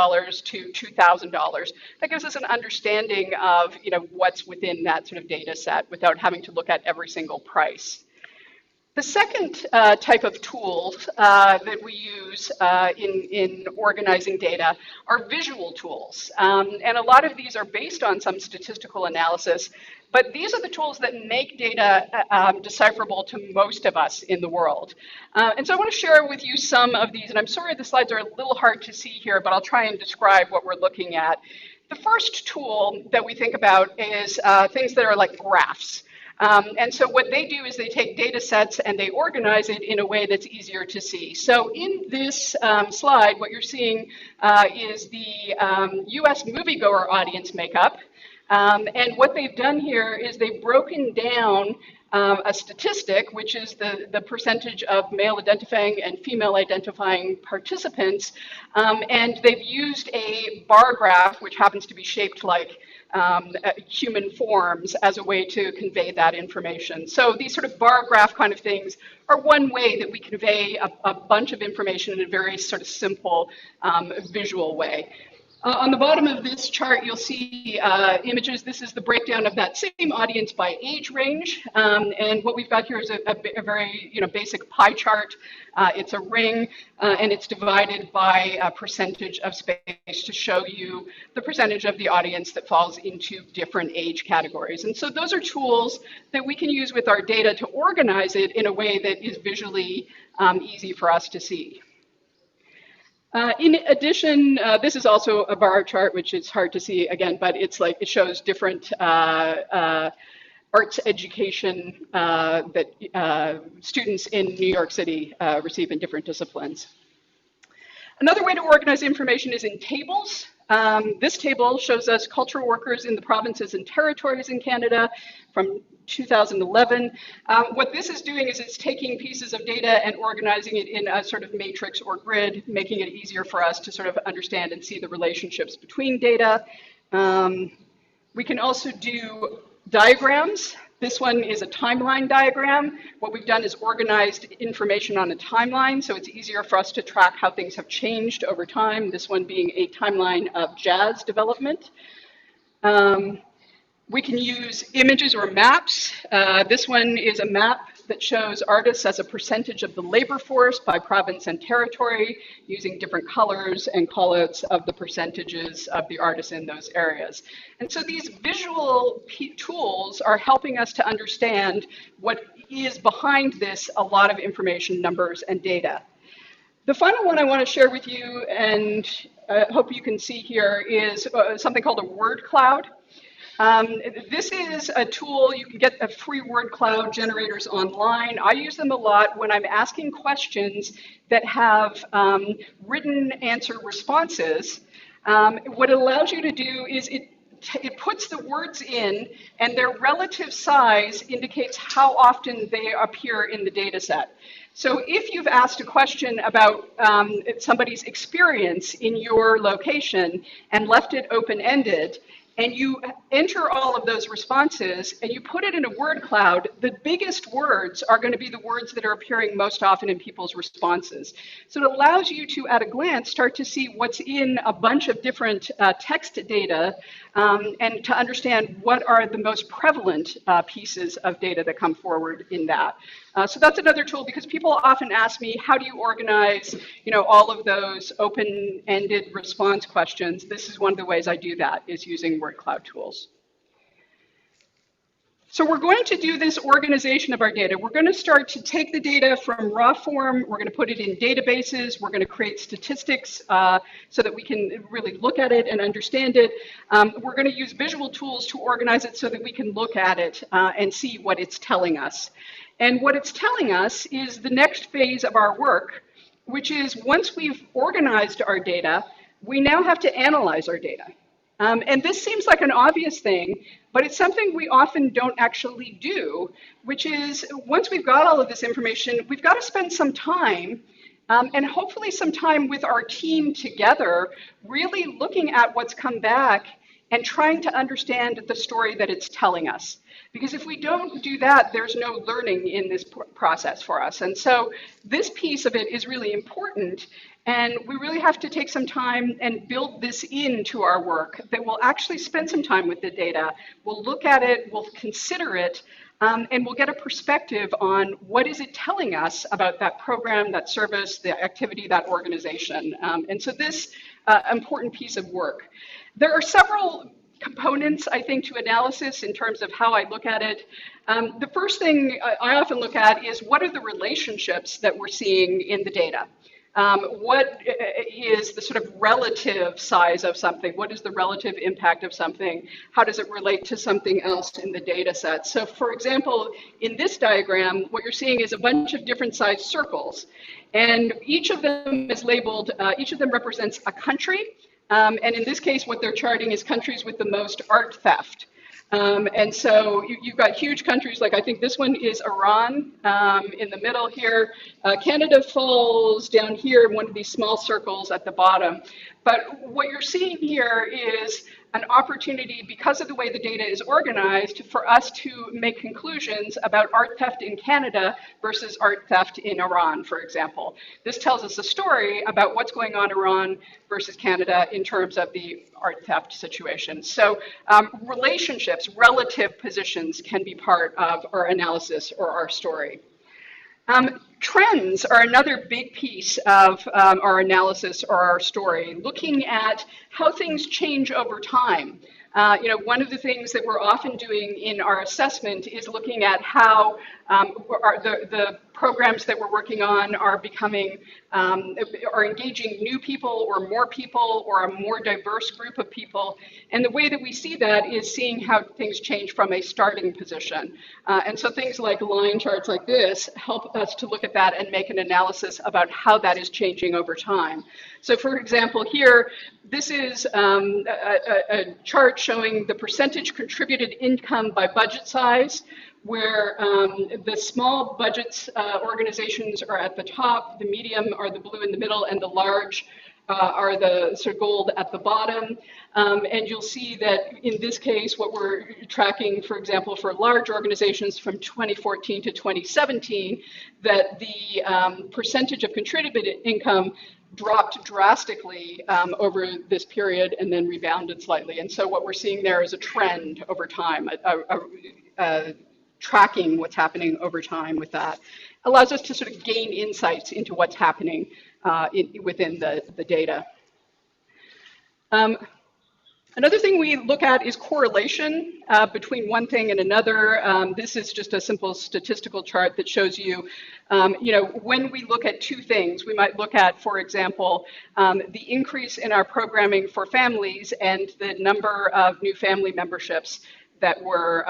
to $2,000. That gives us an understanding of what's within that sort of data set without having to look at every single price. The second type of tools that we use in organizing data are visual tools. And a lot of these are based on some statistical analysis, but these are the tools that make data decipherable to most of us in the world. And so I want to share with you some of these, and I'm sorry the slides are a little hard to see here, but I'll try and describe what we're looking at. The first tool that we think about is things that are like graphs. And so what they do is they take data sets and they organize it in a way that's easier to see. So in this slide, what you're seeing is the US moviegoer audience makeup. And what they've done here is they've broken down a statistic, which is the percentage of male identifying and female identifying participants. And they've used a bar graph, which happens to be shaped like human forms, as a way to convey that information. So these sort of bar graph kind of things are one way that we convey a bunch of information in a very sort of simple visual way. On the bottom of this chart, you'll see images. This is the breakdown of that same audience by age range. And what we've got here is a very basic pie chart. It's a ring, and it's divided by a percentage of space to show you the percentage of the audience that falls into different age categories. And so those are tools that we can use with our data to organize it in a way that is visually easy for us to see. In addition, this is also a bar chart, which is hard to see again, but it's like it shows different arts education that students in New York City receive in different disciplines. Another way to organize information is in tables. This table shows us cultural workers in the provinces and territories in Canada from 2011. What this is doing is it's taking pieces of data and organizing it in a sort of matrix or grid, making it easier for us to sort of understand and see the relationships between data. We can also do diagrams. This one is a timeline diagram. What we've done is organized information on a timeline, so it's easier for us to track how things have changed over time, this one being a timeline of jazz development. We can use images or maps. This one is a map that shows artists as a percentage of the labor force by province and territory, using different colors and callouts of the percentages of the artists in those areas. And so these visual tools are helping us to understand what is behind this, a lot of information, numbers, and data. The final one I want to share with you, and I hope you can see here, is something called a word cloud. This is a tool, you can get a free word cloud generators online. I use them a lot when I'm asking questions that have written answer responses. What it allows you to do is it puts the words in, and their relative size indicates how often they appear in the data set. So if you've asked a question about somebody's experience in your location and left it open-ended, and you enter all of those responses and you put it in a word cloud, the biggest words are going to be the words that are appearing most often in people's responses. So it allows you to, at a glance, start to see what's in a bunch of different text data and to understand what are the most prevalent pieces of data that come forward in that. So that's another tool, because people often ask me, how do you organize, all of those open-ended response questions? This is one of the ways I do that, is using word cloud tools. So we're going to do this organization of our data. We're going to start to take the data from raw form. We're going to put it in databases. We're going to create statistics so that we can really look at it and understand it. We're going to use visual tools to organize it so that we can look at it and see what it's telling us. And what it's telling us is the next phase of our work, which is once we've organized our data, we now have to analyze our data. And this seems like an obvious thing, but it's something we often don't actually do, which is once we've got all of this information, we've got to spend some time and hopefully some time with our team together, really looking at what's come back and trying to understand the story that it's telling us. Because if we don't do that, there's no learning in this process for us. And so this piece of it is really important. And we really have to take some time and build this into our work, that we'll actually spend some time with the data. We'll look at it, we'll consider it, and we'll get a perspective on what is it telling us about that program, that service, the activity, that organization. And so this important piece of work. There are several components, I think, to analysis in terms of how I look at it. The first thing I often look at is what are the relationships that we're seeing in the data? What is the sort of relative size of something? What is the relative impact of something? How does it relate to something else in the data set? So for example, in this diagram, what you're seeing is a bunch of different sized circles. And each of them is labeled, each of them represents a country. And in this case, what they're charting is countries with the most art theft. And so you've got huge countries, like I think this one is Iran in the middle here. Canada falls down here in one of these small circles at the bottom. But what you're seeing here is an opportunity, because of the way the data is organized, for us to make conclusions about art theft in Canada versus art theft in Iran, for example. This tells us a story about what's going on in Iran versus Canada in terms of the art theft situation. So relationships, relative positions can be part of our analysis or our story. Trends are another big piece of our analysis or our story, looking at how things change over time. One of the things that we're often doing in our assessment is looking at how the programs that we're working on are becoming, are engaging new people or more people or a more diverse group of people. And the way that we see that is seeing how things change from a starting position. And so things like line charts like this help us to look at that and make an analysis about how that is changing over time. So for example, here, this is a chart showing the percentage contributed income by budget size, where the small budgets organizations are at the top, the medium are the blue in the middle, and the large are the sort of gold at the bottom. And you'll see that in this case, what we're tracking, for example, for large organizations from 2014 to 2017, that the percentage of contributed income dropped drastically over this period and then rebounded slightly. And so what we're seeing there is a trend over time, tracking what's happening over time with that. Allows us to sort of gain insights into what's happening within the data. Another thing we look at is correlation between one thing and another. This is just a simple statistical chart that shows you, when we look at two things, we might look at, for example, the increase in our programming for families and the number of new family memberships that we're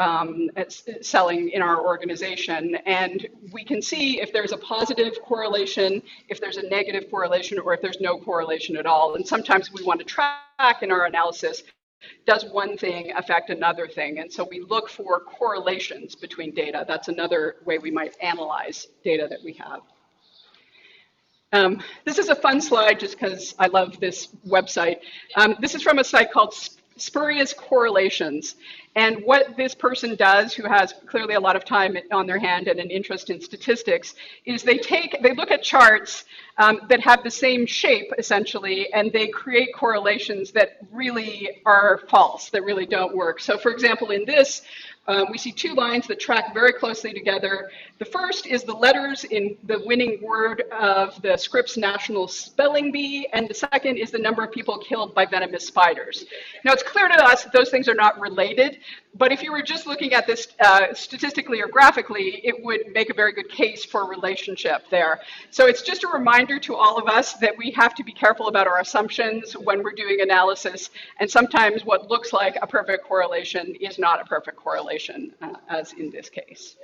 selling in our organization. And we can see if there's a positive correlation, if there's a negative correlation, or if there's no correlation at all. And sometimes we want to track in our analysis, does one thing affect another thing? And so we look for correlations between data. That's another way we might analyze data that we have. This is a fun slide just because I love this website. This is from a site called Spurious Correlations. And what this person does, who has clearly a lot of time on their hand and an interest in statistics, is they look at charts that have the same shape, essentially, and they create correlations that really are false, that really don't work. So for example, in this, we see two lines that track very closely together. The first is the letters in the winning word of the Scripps National Spelling Bee, and the second is the number of people killed by venomous spiders. Now, it's clear to us that those things are not related, but if you were just looking at this statistically or graphically, it would make a very good case for a relationship there. So it's just a reminder to all of us that we have to be careful about our assumptions when we're doing analysis, and sometimes what looks like a perfect correlation is not a perfect correlation, as in this case.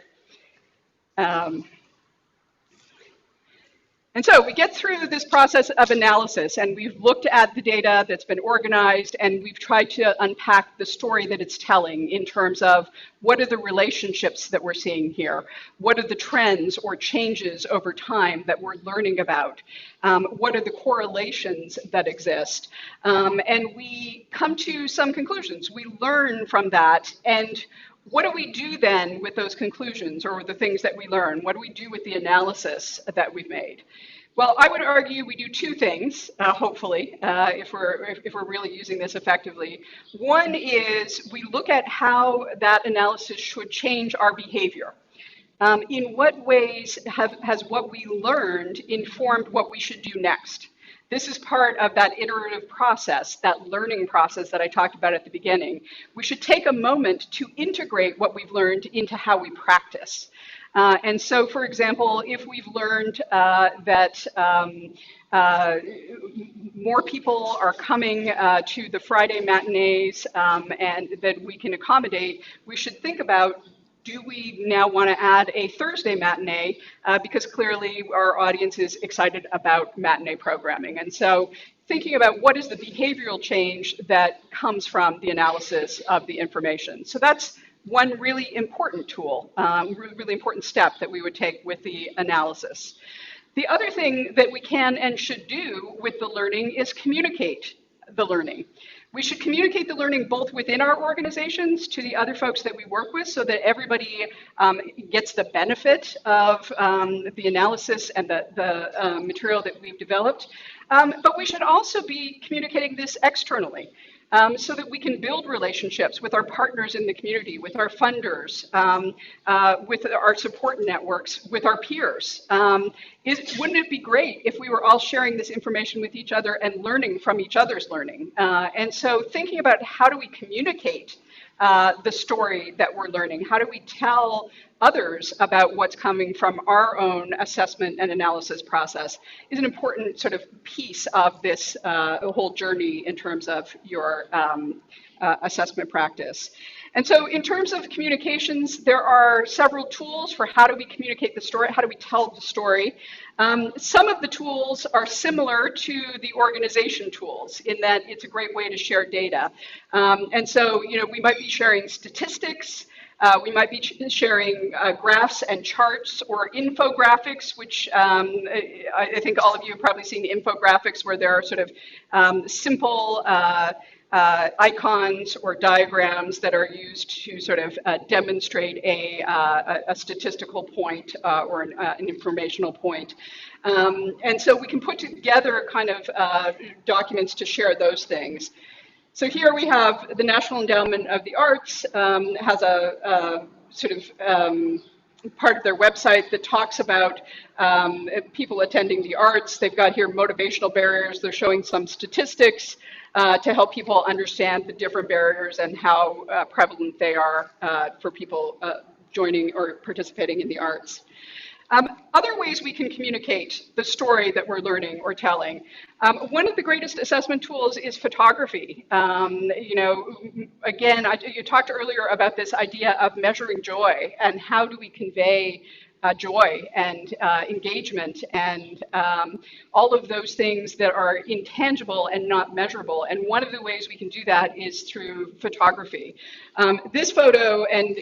And so we get through this process of analysis, and we've looked at the data that's been organized, and we've tried to unpack the story that it's telling in terms of what are the relationships that we're seeing here? What are the trends or changes over time that we're learning about? What are the correlations that exist? And we come to some conclusions. We learn from that, and what do we do then with those conclusions or the things that we learn? What do we do with the analysis that we've made? Well, I would argue we do two things, hopefully, if we're really using this effectively. One is we look at how that analysis should change our behavior. In what ways has what we learned informed what we should do next? This is part of that iterative process, that learning process that I talked about at the beginning. We should take a moment to integrate what we've learned into how we practice. And so, for example, if we've learned that more people are coming to the Friday matinees and that we can accommodate, we should think about, do we now want to add a Thursday matinee? Because clearly our audience is excited about matinee programming. And so thinking about what is the behavioral change that comes from the analysis of the information. So that's one really important tool, really important step that we would take with the analysis. The other thing that we can and should do with the learning is communicate the learning. We should communicate the learning both within our organizations to the other folks that we work with so that everybody gets the benefit of the analysis and the material that we've developed. But we should also be communicating this externally. So that we can build relationships with our partners in the community, with our funders, with our support networks, with our peers. Wouldn't it be great if we were all sharing this information with each other and learning from each other's learning? And so thinking about how do we communicate the story that we're learning? How do we tell others about what's coming from our own assessment and analysis process is an important sort of piece of this whole journey in terms of your assessment practice. And so in terms of communications, there are several tools for how do we communicate the story, how do we tell the story. Some of the tools are similar to the organization tools in that it's a great way to share data. And so, we might be sharing statistics, we might be sharing graphs and charts or infographics, which I think all of you have probably seen infographics where there are sort of simple icons or diagrams that are used to sort of demonstrate a statistical point or an informational point. And so we can put together kind of documents to share those things. So here we have the National Endowment of the Arts has a sort of part of their website that talks about people attending the arts. They've got here motivational barriers. They're showing some statistics to help people understand the different barriers and how prevalent they are for people joining or participating in the arts. Other ways we can communicate the story that we're learning or telling. One of the greatest assessment tools is photography. Again, you talked earlier about this idea of measuring joy and how do we convey joy and engagement and all of those things that are intangible and not measurable. And one of the ways we can do that is through photography. This photo, and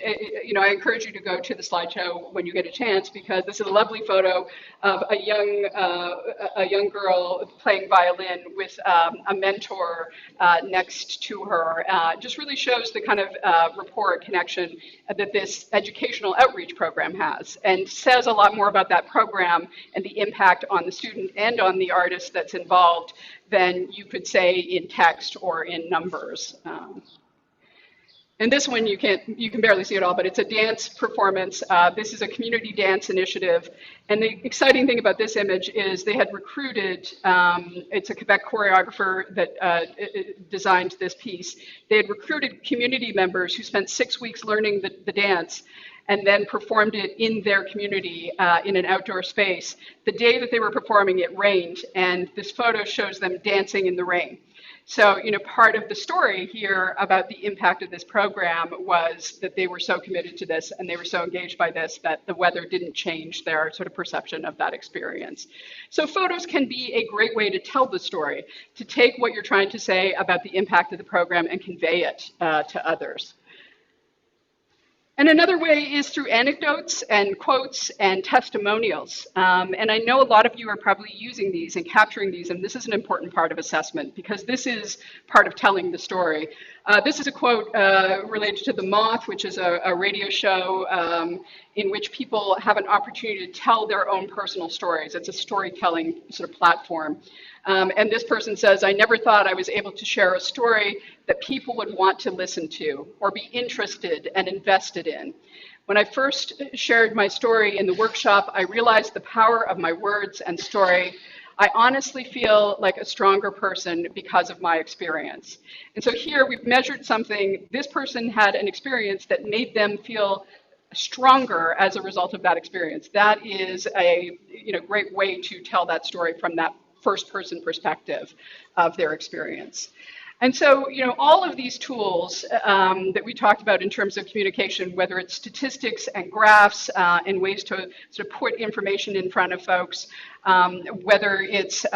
I encourage you to go to the slideshow when you get a chance, because this is a lovely photo of a young girl playing violin with a mentor next to her. Just really shows the kind of rapport connection that this educational outreach program has, and says a lot more about that program and the impact on the student and on the artist that's involved than you could say in text or in numbers. And this one you can barely see it all, but it's a dance performance. This is a community dance initiative. And the exciting thing about this image is they had recruited, it's a Quebec choreographer that designed this piece. They had recruited community members who spent 6 weeks learning the dance and then performed it in their community in an outdoor space. The day that they were performing, it rained, and this photo shows them dancing in the rain. So, part of the story here about the impact of this program was that they were so committed to this and they were so engaged by this that the weather didn't change their sort of perception of that experience. So photos can be a great way to tell the story, to take what you're trying to say about the impact of the program and convey it to others. And another way is through anecdotes and quotes and testimonials. And I know a lot of you are probably using these and capturing these, and this is an important part of assessment because this is part of telling the story. This is a quote related to The Moth, which is a radio show in which people have an opportunity to tell their own personal stories. It's a storytelling sort of platform. And this person says, "I never thought I was able to share a story that people would want to listen to or be interested and invested in. When I first shared my story in the workshop, I realized the power of my words and story. I honestly feel like a stronger person because of my experience." And so here we've measured something. This person had an experience that made them feel stronger as a result of that experience. That is a great way to tell that story from that first person perspective of their experience. And so, all of these tools that we talked about in terms of communication, whether it's statistics and graphs and ways to sort of put information in front of folks, whether it's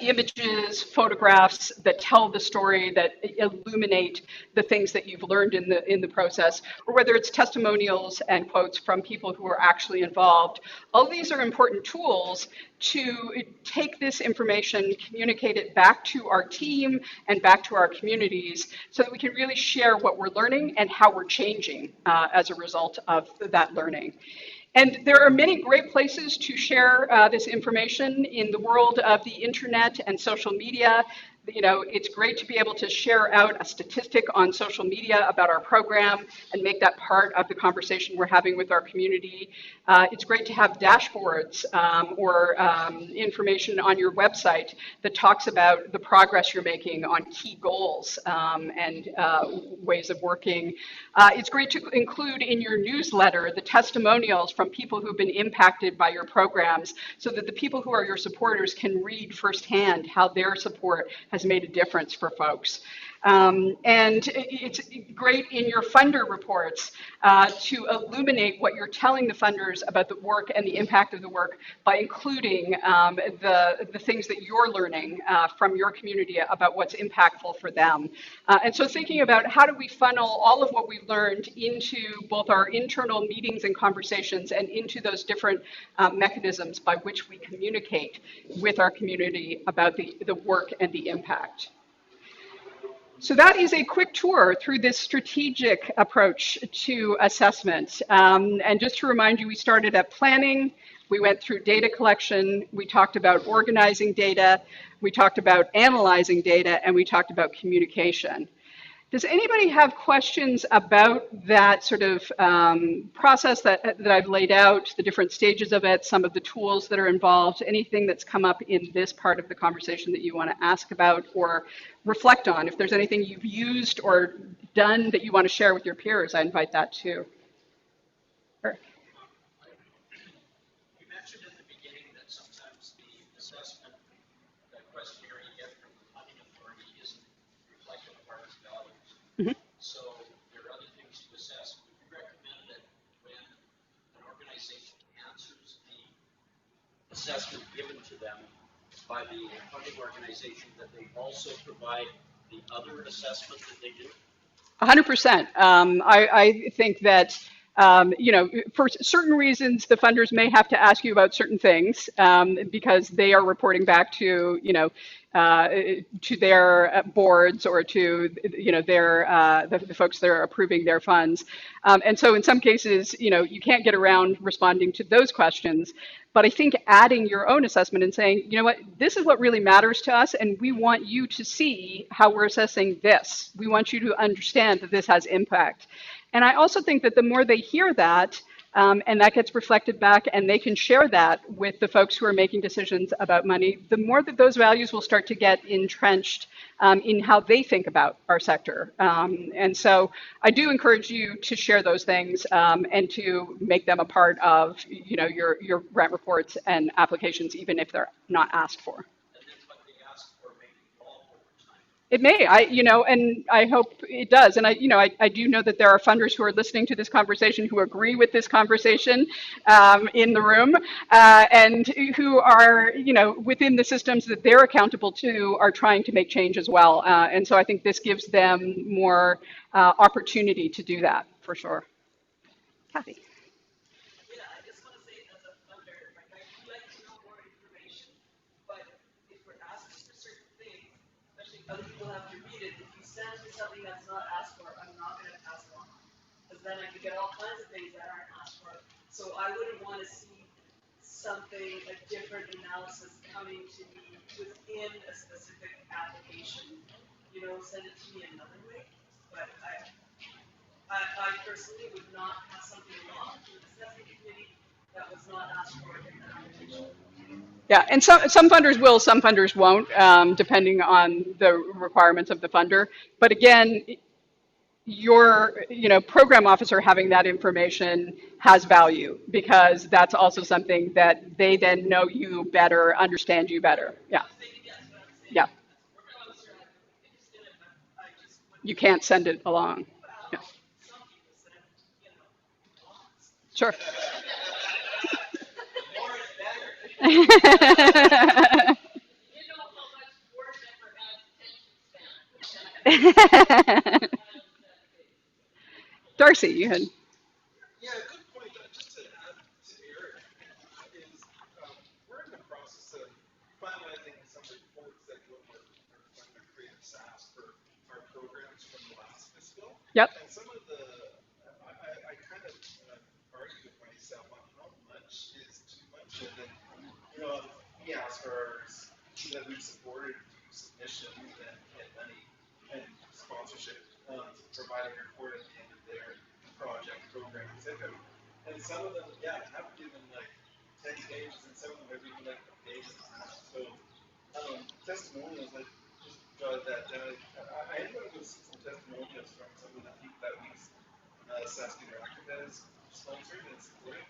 images, photographs that tell the story, that illuminate the things that you've learned in the process, or whether it's testimonials and quotes from people who are actually involved. All these are important tools to take this information, communicate it back to our team and back to our communities so that we can really share what we're learning and how we're changing as a result of that learning. And there are many great places to share this information in the world of the internet and social media. You know, it's great to be able to share out a statistic on social media about our program and make that part of the conversation we're having with our community. It's great to have dashboards or information on your website that talks about the progress you're making on key goals and ways of working. It's great to include in your newsletter the testimonials from people who've been impacted by your programs so that the people who are your supporters can read firsthand how their support has made a difference for folks. And it's great in your funder reports to illuminate what you're telling the funders about the work and the impact of the work by including the things that you're learning from your community about what's impactful for them. And so thinking about how do we funnel all of what we've learned into both our internal meetings and conversations and into those different mechanisms by which we communicate with our community about the work and the impact. So that is a quick tour through this strategic approach to assessment. And just to remind you, we started at planning, we went through data collection, we talked about organizing data, we talked about analyzing data, and we talked about communication. Does anybody have questions about that sort of process that I've laid out, the different stages of it, some of the tools that are involved, anything that's come up in this part of the conversation that you want to ask about or reflect on? If there's anything you've used or done that you want to share with your peers, I invite that too. Sure. You mentioned at the beginning that sometimes the assessment, the questionnaire you get from the funding authority isn't reflective of our values. Mm-hmm. So there are other things to assess. Would you recommend that when an organization answers the assessment given to them by the funding organization that they also provide the other assessment that they do? 100%. I think that, you know, for certain reasons, the funders may have to ask you about certain things because they are reporting back to, you know, to their boards or to, you know, their the folks that are approving their funds. And so in some cases, you know, you can't get around responding to those questions. But I think adding your own assessment and saying, you know what, this is what really matters to us, and we want you to see how we're assessing this. We want you to understand that this has impact. And I also think that the more they hear that, and that gets reflected back, and they can share that with the folks who are making decisions about money, the more that those values will start to get entrenched in how they think about our sector. And so I do encourage you to share those things and to make them a part of, you know, your grant reports and applications, even if they're not asked for. It may, you know, and I hope it does. And you know, I do know that there are funders who are listening to this conversation who agree with this conversation in the room and who are, you know, within the systems that they're accountable to are trying to make change as well. And so I think this gives them more opportunity to do that for sure. Kathy. Yeah, I just want to say as a funder, like I'd like to know more information, but if we're asking for certain things, especially other people have to read it, if you send me something that's not asked for, I'm not going to pass it on. Because then I could get all kinds of things that aren't asked for. So I wouldn't want to see something, a different analysis coming to me within a specific application. You know, send it to me another way. But I personally would not pass something along to the assessing committee that was not asked for in the application. Yeah, and some funders will, some funders won't, depending on the requirements of the funder. But again, your, you know, program officer having that information has value because that's also something that they then know you better, understand you better. Yeah. Yeah. You can't send it along. Yeah. Sure. You know how much board member has attention span. Darcy, you had. Yeah, good point. Just to add to Eric, is we're in the process of finalizing some reports that go with our fund to create a Sask for our programs from the last fiscal. Yep. And some of the, I kind of argue with myself on how that we've supported through submissions and money and sponsorship to provide a report at the end of their project, program, etc. And some of them, yeah, have given like 10 pages, and some of them have even like a page and a half. So testimonials, I just jotted that down. I am going to go see some testimonials from some of the people that we've Sask Interactive has sponsored and supported,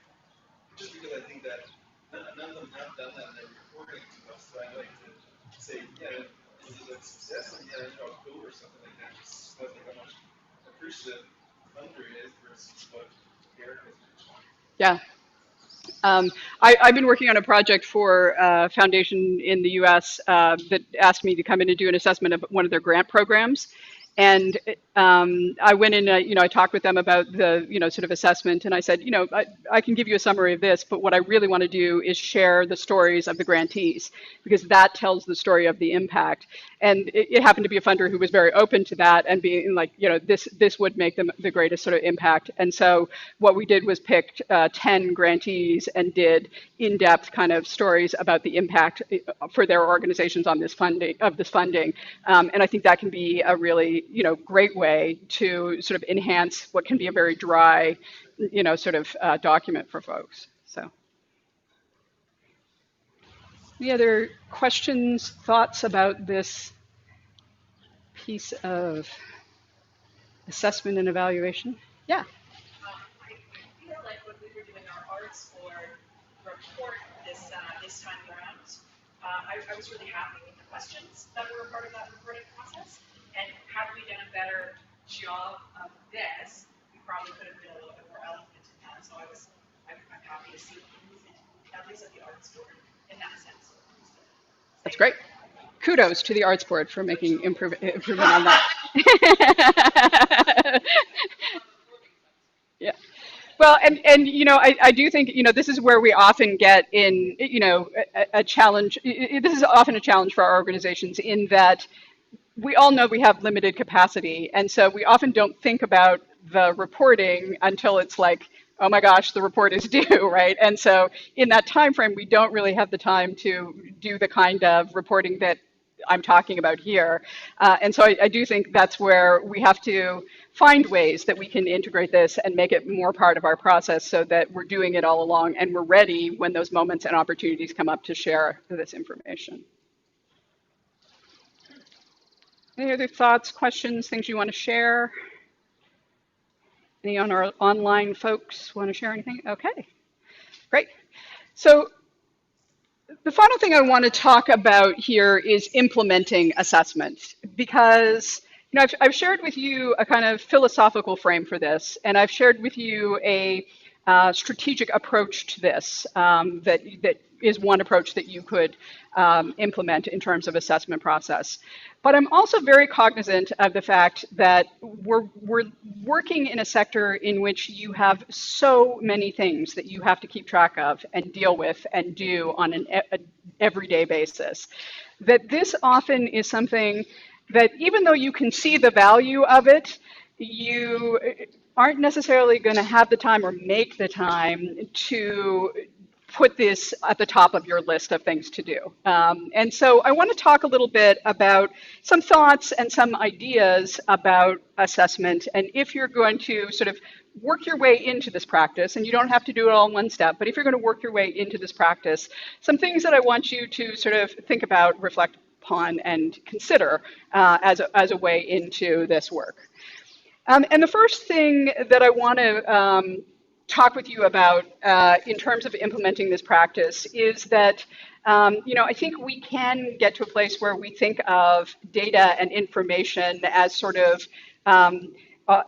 just because I think that none of them have done that and they're reporting to us. So I like to say, yeah, this is a success, and yeah, go or something like that. Just I think how much appreciative Thunder is versus what Eric has mentioned. Yeah. I've been working on a project for a foundation in the U.S. That asked me to come in and do an assessment of one of their grant programs. And I went in, I talked with them about the, sort of assessment, and I said, I can give you a summary of this, but what I really want to do is share the stories of the grantees, because that tells the story of the impact. And it happened to be a funder who was very open to that and being like, this would make them the greatest sort of impact. And so what we did was picked 10 grantees and did in-depth kind of stories about the impact for their organizations on this funding. And I think that can be a really, great way to sort of enhance what can be a very dry, sort of document for folks. So, any other questions, thoughts about this piece of assessment and evaluation? Yeah. I feel like when we were doing our arts board report this time around, I was really happy with the questions that were a part of that reporting process. And had we done a better job of this, we probably could have been a little bit more eloquent in that. So I'm happy to see improvement, at least at the arts board, in that sense. That's great. Kudos to the arts board for making improvement on that. Yeah. Well, and I do think, this is where we often get in, a challenge. This is often a challenge for our organizations in that we all know we have limited capacity. And so we often don't think about the reporting until it's like, oh my gosh, the report is due, right? And so in that time frame, we don't really have the time to do the kind of reporting that I'm talking about here. And so I do think that's where we have to find ways that we can integrate this and make it more part of our process so that we're doing it all along and we're ready when those moments and opportunities come up to share this information. Any other thoughts, questions, things you want to share? Any on our online folks want to share anything? Okay, great. So the final thing I want to talk about here is implementing assessment, because I've shared with you a kind of philosophical frame for this, and I've shared with you a strategic approach to this that is one approach that you could implement in terms of assessment process. But I'm also very cognizant of the fact that we're working in a sector in which you have so many things that you have to keep track of and deal with and do on an everyday basis, that this often is something that even though you can see the value of it, you aren't necessarily going to have the time or make the time to put this at the top of your list of things to do. And so I want to talk a little bit about some thoughts and some ideas about assessment. And if you're going to sort of work your way into this practice, and you don't have to do it all in one step, but if you're going to work your way into this practice, some things that I want you to sort of think about, reflect upon, and consider as a way into this work. And the first thing that I want to talk with you about in terms of implementing this practice is that, I think we can get to a place where we think of data and information as sort of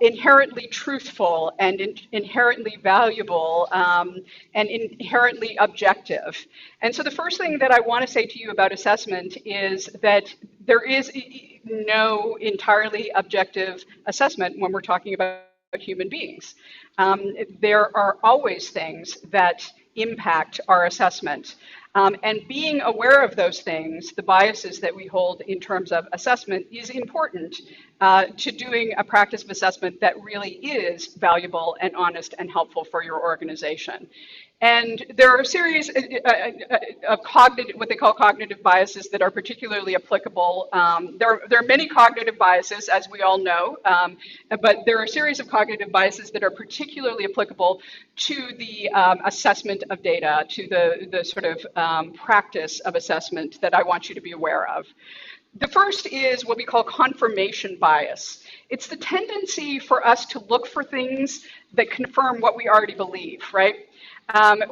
inherently truthful and inherently valuable and inherently objective. And so the first thing that I want to say to you about assessment is that there is no entirely objective assessment when we're talking about human beings. There are always things that impact our assessment. And being aware of those things, the biases that we hold in terms of assessment, is important to doing a practice of assessment that really is valuable and honest and helpful for your organization. And there are a series of cognitive, what they call cognitive biases that are particularly applicable. There are many cognitive biases, as we all know, but there are a series of cognitive biases that are particularly applicable to the assessment of data, to the sort of practice of assessment that I want you to be aware of. The first is what we call confirmation bias. It's the tendency for us to look for things that confirm what we already believe, right?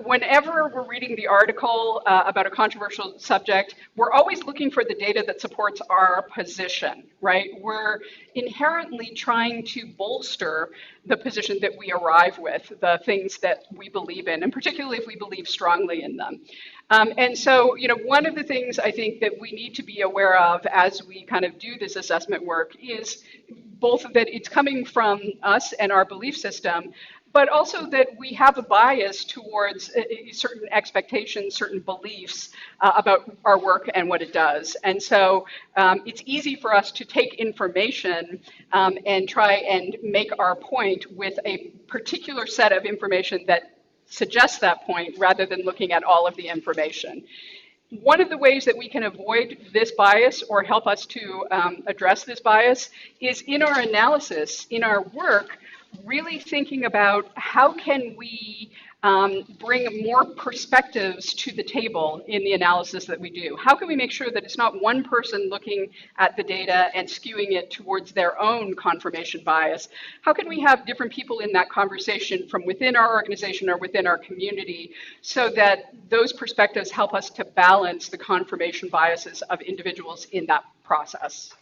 Whenever we're reading the article about a controversial subject, we're always looking for the data that supports our position, right? We're inherently trying to bolster the position that we arrive with, the things that we believe in, and particularly if we believe strongly in them. And so, one of the things I think that we need to be aware of as we kind of do this assessment work is both that it's coming from us and our belief system, but also that we have a bias towards certain expectations, certain beliefs about our work and what it does. And so it's easy for us to take information and try and make our point with a particular set of information that suggests that point rather than looking at all of the information. One of the ways that we can avoid this bias or help us to address this bias is in our analysis, in our work, really thinking about how can we bring more perspectives to the table in the analysis that we do. How can we make sure that it's not one person looking at the data and skewing it towards their own confirmation bias? How can we have different people in that conversation from within our organization or within our community so that those perspectives help us to balance the confirmation biases of individuals in that process?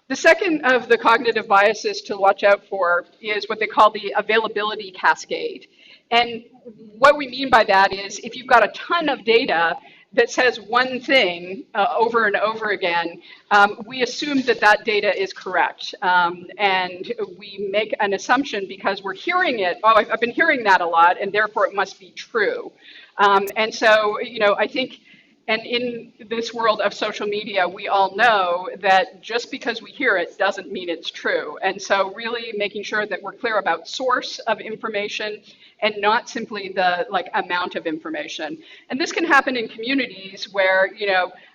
The second of the cognitive biases to watch out for is what they call the availability cascade. And what we mean by that is if you've got a ton of data that says one thing over and over again, we assume that that data is correct. And we make an assumption because we're hearing it, oh, I've been hearing that a lot, and therefore it must be true. And so, I think, and in this world of social media, we all know that just because we hear it doesn't mean it's true. And so really making sure that we're clear about source of information and not simply the amount of information. And this can happen in communities where,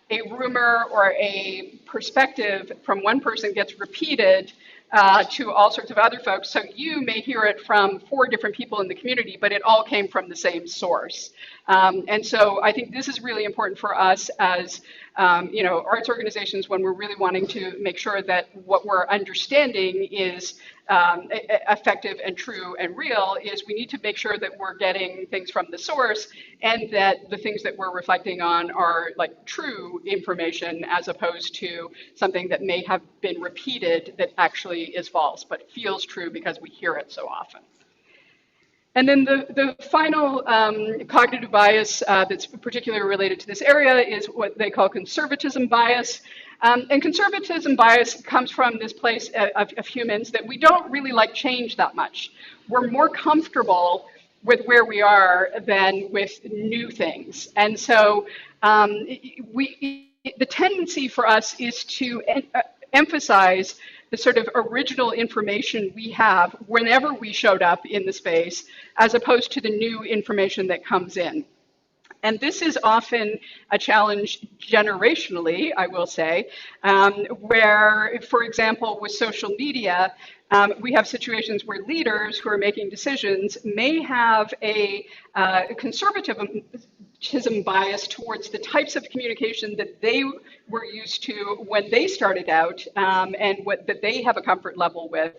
a rumor or a perspective from one person gets repeated to all sorts of other folks. So you may hear it from 4 different people in the community, but it all came from the same source. And so I think this is really important for us as arts organizations when we're really wanting to make sure that what we're understanding is effective and true and real, is we need to make sure that we're getting things from the source and that the things that we're reflecting on are true information as opposed to something that may have been repeated that actually is false but feels true because we hear it so often. And then the final cognitive bias that's particularly related to this area is what they call conservatism bias. And conservatism bias comes from this place of humans that we don't really like change that much. We're more comfortable with where we are than with new things. And so the tendency for us is to emphasize the sort of original information we have whenever we showed up in the space, as opposed to the new information that comes in. And this is often a challenge generationally, I will say, where, for example, with social media, we have situations where leaders who are making decisions may have a conservatism bias towards the types of communication that they were used to when they started out and that they have a comfort level with.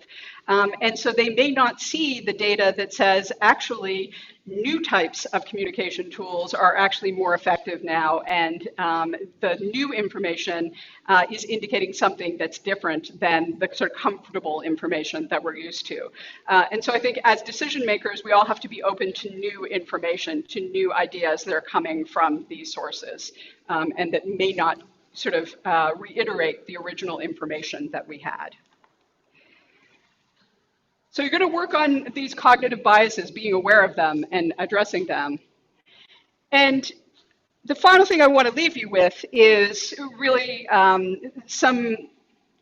And so they may not see the data that says actually new types of communication tools are actually more effective now, and the new information is indicating something that's different than the sort of comfortable information that we're used to. And so I think as decision makers, we all have to be open to new information, to new ideas that are coming from these sources, and that may not sort of reiterate the original information that we had. So you're going to work on these cognitive biases, being aware of them and addressing them. And the final thing I want to leave you with is really some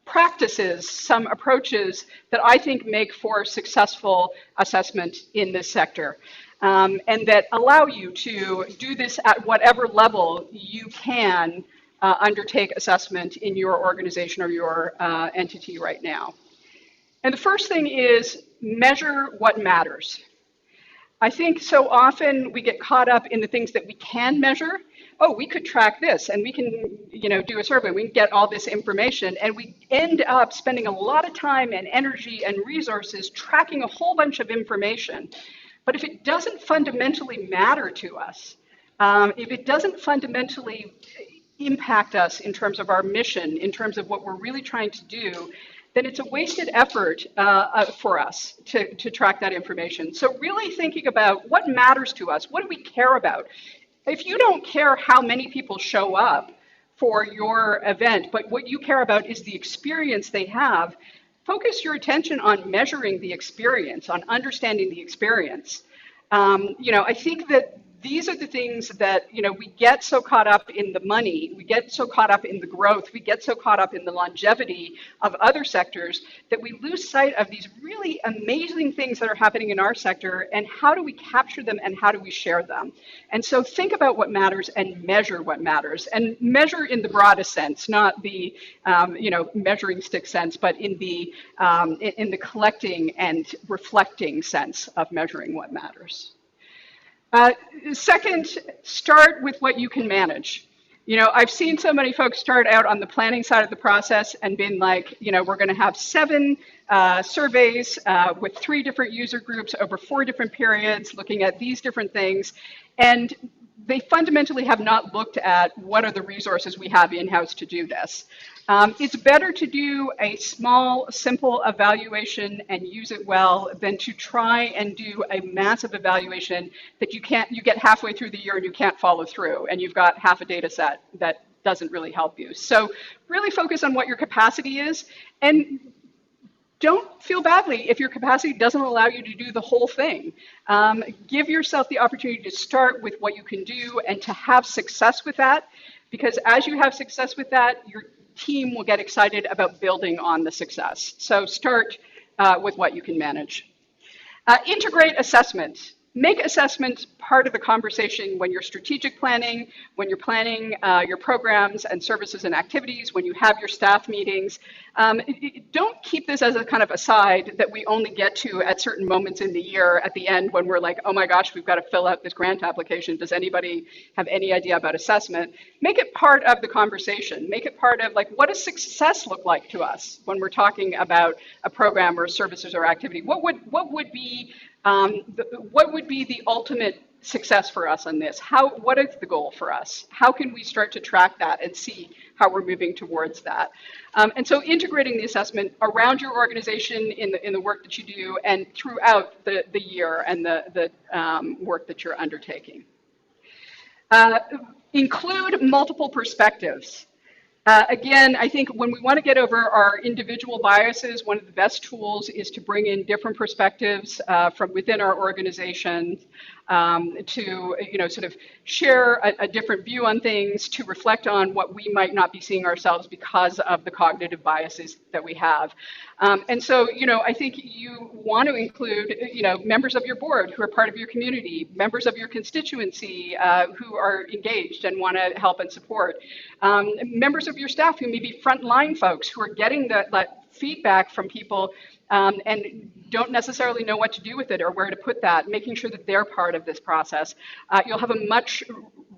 practices, some approaches that I think make for successful assessment in this sector, and that allow you to do this at whatever level you can undertake assessment in your organization or your entity right now. And the first thing is measure what matters. I think so often we get caught up in the things that we can measure. Oh, we could track this and we can, do a survey, we can get all this information, and we end up spending a lot of time and energy and resources tracking a whole bunch of information. But if it doesn't fundamentally matter to us, if it doesn't fundamentally impact us in terms of our mission, in terms of what we're really trying to do, then it's a wasted effort for us to track that information. So really thinking about what matters to us, what do we care about? If you don't care how many people show up for your event, but what you care about is the experience they have, focus your attention on measuring the experience, on understanding the experience. I think that these are the things that, we get so caught up in the money, we get so caught up in the growth, we get so caught up in the longevity of other sectors that we lose sight of these really amazing things that are happening in our sector, and how do we capture them and how do we share them? And so think about what matters and measure what matters, and measure in the broadest sense, not the, measuring stick sense, but in the collecting and reflecting sense of measuring what matters. Second, start with what you can manage. I've seen so many folks start out on the planning side of the process and been like, we're going to have 7 surveys with 3 different user groups over 4 different periods, looking at these different things. And they fundamentally have not looked at what are the resources we have in-house to do this. It's better to do a small, simple evaluation and use it well than to try and do a massive evaluation that you get halfway through the year and you can't follow through, and you've got half a data set that doesn't really help you. So really focus on what your capacity is, and don't feel badly if your capacity doesn't allow you to do the whole thing. Give yourself the opportunity to start with what you can do and to have success with that, because as you have success with that, your team will get excited about building on the success. So start with what you can manage. Integrate assessment. Make assessment part of the conversation when you're strategic planning, when you're planning your programs and services and activities, when you have your staff meetings. Don't keep this as a kind of aside that we only get to at certain moments in the year at the end when we're like, oh my gosh, we've got to fill out this grant application. Does anybody have any idea about assessment? Make it part of the conversation. Make it part of, like, what does success look like to us when we're talking about a program or services or activity? What would be the ultimate success for us on this? What is the goal for us? How can we start to track that and see how we're moving towards that? And so integrating the assessment around your organization in the work that you do and throughout the year and the work that you're undertaking. Include multiple perspectives. Again, I think when we want to get over our individual biases, one of the best tools is to bring in different perspectives from within our organization to, sort of share a different view on things, to reflect on what we might not be seeing ourselves because of the cognitive biases that we have. And so, I think you want to include, members of your board who are part of your community, members of your constituency who are engaged and want to help and support, members of your staff who may be frontline folks who are getting that feedback from people and don't necessarily know what to do with it or where to put that, making sure that they're part of this process. You'll have a much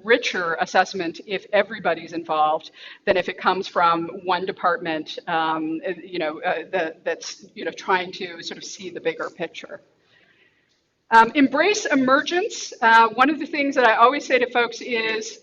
richer assessment if everybody's involved than if it comes from one department, that's trying to sort of see the bigger picture. Embrace emergence. One of the things that I always say to folks is,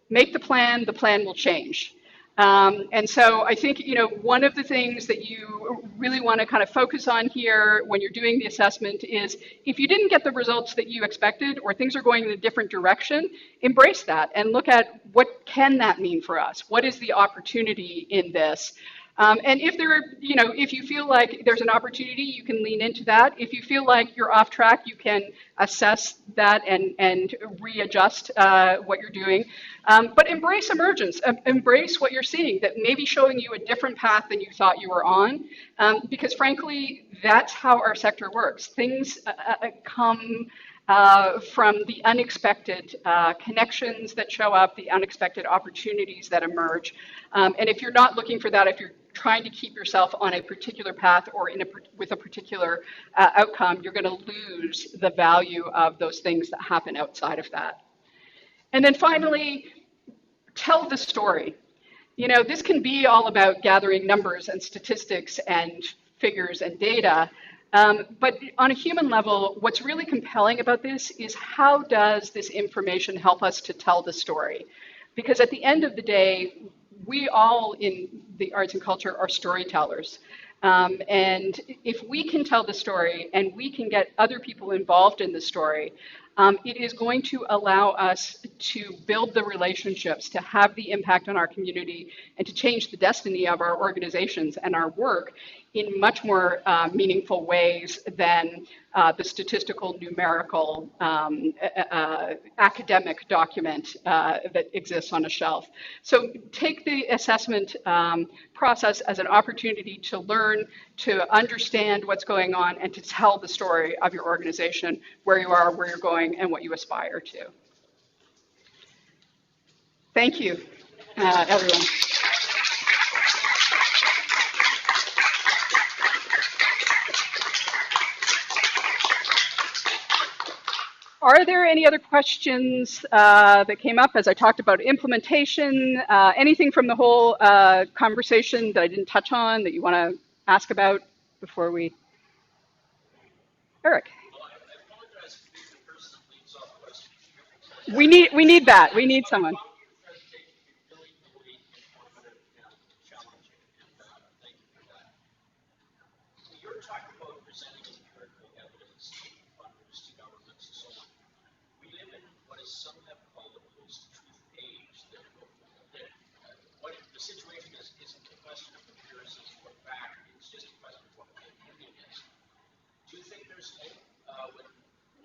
make the plan will change. And so I think, one of the things that you really want to kind of focus on here when you're doing the assessment is, if you didn't get the results that you expected or things are going in a different direction, embrace that and look at what can that mean for us? What is the opportunity in this? And if there are, if you feel like there's an opportunity, you can lean into that. If you feel like you're off track, you can assess that and readjust what you're doing. But embrace emergence, embrace what you're seeing that may be showing you a different path than you thought you were on. Because frankly, that's how our sector works. Things come from the unexpected connections that show up, the unexpected opportunities that emerge. And if you're not looking for that, if you're trying to keep yourself on a particular path or with a particular outcome, you're going to lose the value of those things that happen outside of that. And then finally, tell the story. This can be all about gathering numbers and statistics and figures and data. But on a human level, what's really compelling about this is how does this information help us to tell the story? Because at the end of the day, we all in the arts and culture are storytellers. And if we can tell the story and we can get other people involved in the story, it is going to allow us to build the relationships, to have the impact on our community, and to change the destiny of our organizations and our work in much more meaningful ways than the statistical, numerical, academic document that exists on a shelf. So take the assessment process as an opportunity to learn, to understand what's going on, and to tell the story of your organization, where you are, where you're going, and what you aspire to. Thank you, everyone. Are there any other questions that came up as I talked about implementation? Anything from the whole conversation that I didn't touch on that you want to ask about before we? Eric. Well, I apologize for being the person that leads off questions. We need that. We need someone. Really, really informative and challenging, and thank you for that. You're talking about presenting empirical evidence to funders, to governments, and so on. We live in what is some have called a post-truth age. What the situation isn't a question of appearances or fact, it's just a question of what the opinion is. Do you think there's hope when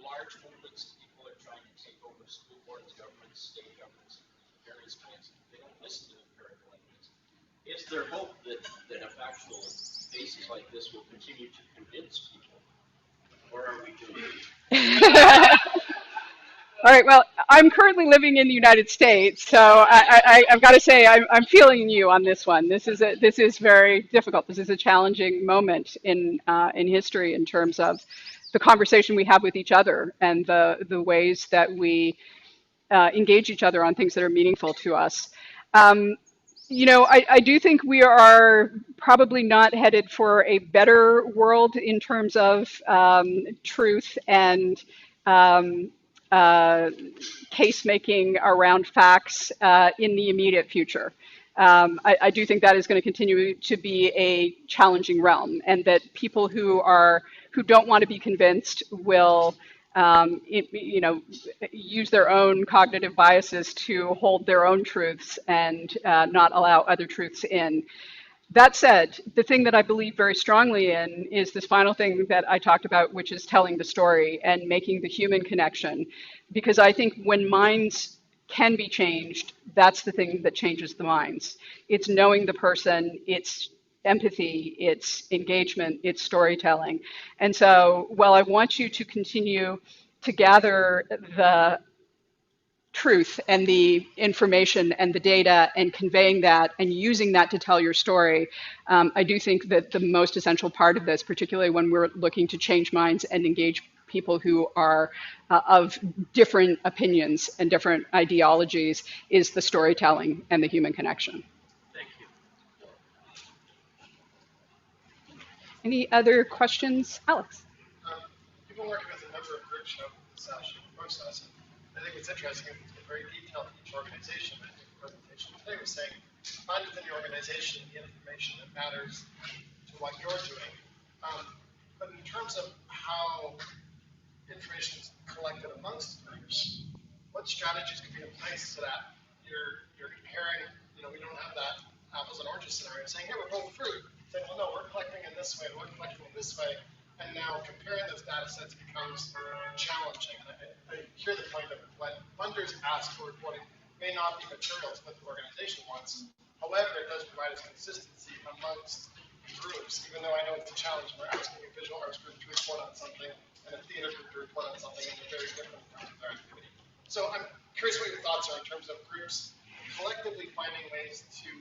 large movements of people are trying to take over school boards, governments, state governments, various kinds, they don't listen to empirical evidence? Is there hope that a factual basis like this will continue to convince people? Or are we doomed? All right, well, I'm currently living in the United States, so I've got to say I'm feeling you on this one. This is very difficult. This is a challenging moment in history in terms of the conversation we have with each other and the ways that we engage each other on things that are meaningful to us. I do think we are probably not headed for a better world in terms of truth and case making around facts in the immediate future. I do think that is going to continue to be a challenging realm, and that people who don't want to be convinced will use their own cognitive biases to hold their own truths and not allow other truths in. That said, the thing that I believe very strongly in is this final thing that I talked about, which is telling the story and making the human connection. Because I think when minds can be changed, that's the thing that changes the minds. It's knowing the person, it's empathy, it's engagement, it's storytelling. And so while I want you to continue to gather the truth and the information and the data and conveying that and using that to tell your story, I do think that the most essential part of this, particularly when we're looking to change minds and engage people who are of different opinions and different ideologies, is the storytelling and the human connection. Thank you. Any other questions? Alex? You've been working with a number of groups of the Sask Shift process. I think it's interesting, it's very detailed in each organization. I think the presentation today was saying, find within your organization the information that matters to what you're doing. But in terms of how information is collected amongst groups, what strategies could be in place so that you're comparing, we don't have that apples and oranges scenario, saying, here, we're both fruit. Saying, well, no, we're collecting in this way, and we're collecting in this way. And now comparing those data sets becomes challenging. And I hear the point of what funders ask for reporting may not be material to what the organization wants. However, it does provide us consistency amongst groups, even though I know it's a challenge. We're asking a visual arts group to report on something and a theater group to report on something, and they're very different from their activity. So I'm curious what your thoughts are in terms of groups collectively finding ways to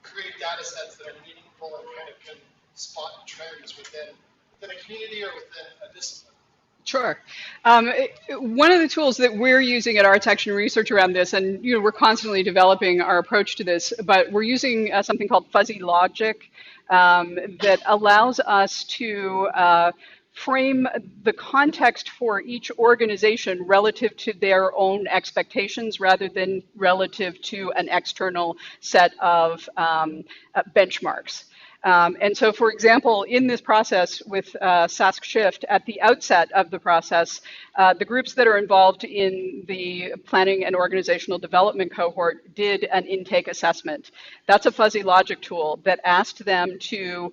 create data sets that are meaningful and kind of can spot trends within a community or within a discipline. Sure. One of the tools that we're using at Arts Action Research around this, and we're constantly developing our approach to this, but we're using something called fuzzy logic that allows us to frame the context for each organization relative to their own expectations rather than relative to an external set of benchmarks. And so, for example, in this process with Sask Shift, at the outset of the process, the groups that are involved in the planning and organizational development cohort did an intake assessment. That's a fuzzy logic tool that asked them to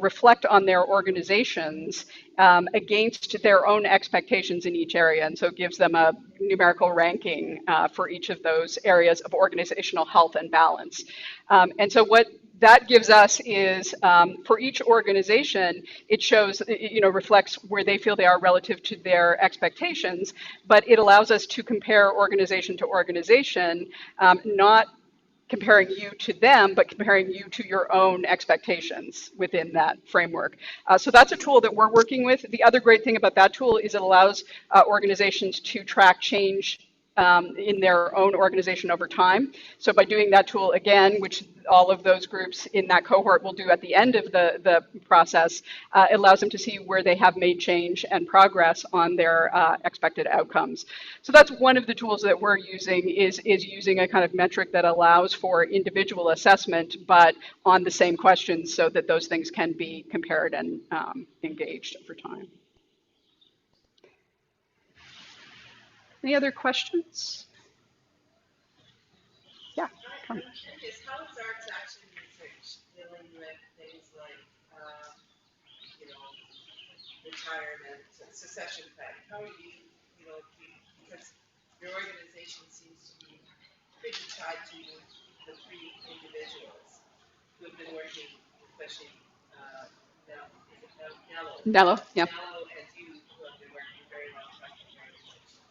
reflect on their organizations against their own expectations in each area. And so it gives them a numerical ranking for each of those areas of organizational health and balance. And so what that gives us is for each organization, it shows, reflects where they feel they are relative to their expectations, but it allows us to compare organization to organization, not comparing you to them, but comparing you to your own expectations within that framework. So that's a tool that we're working with. The other great thing about that tool is it allows organizations to track change in their own organization over time. So by doing that tool again, which all of those groups in that cohort will do at the end of the process, it allows them to see where they have made change and progress on their expected outcomes. So that's one of the tools that we're using is using a kind of metric that allows for individual assessment, but on the same questions so that those things can be compared and engaged over time. Any other questions? Yeah, come. I'm curious, how is Arts Action Research dealing with things like, retirement, succession planning? How are you, because your organization seems to be pretty tied to the three individuals who have been working, especially Nello, yeah. Nello and you, who have been working very long time in your organization.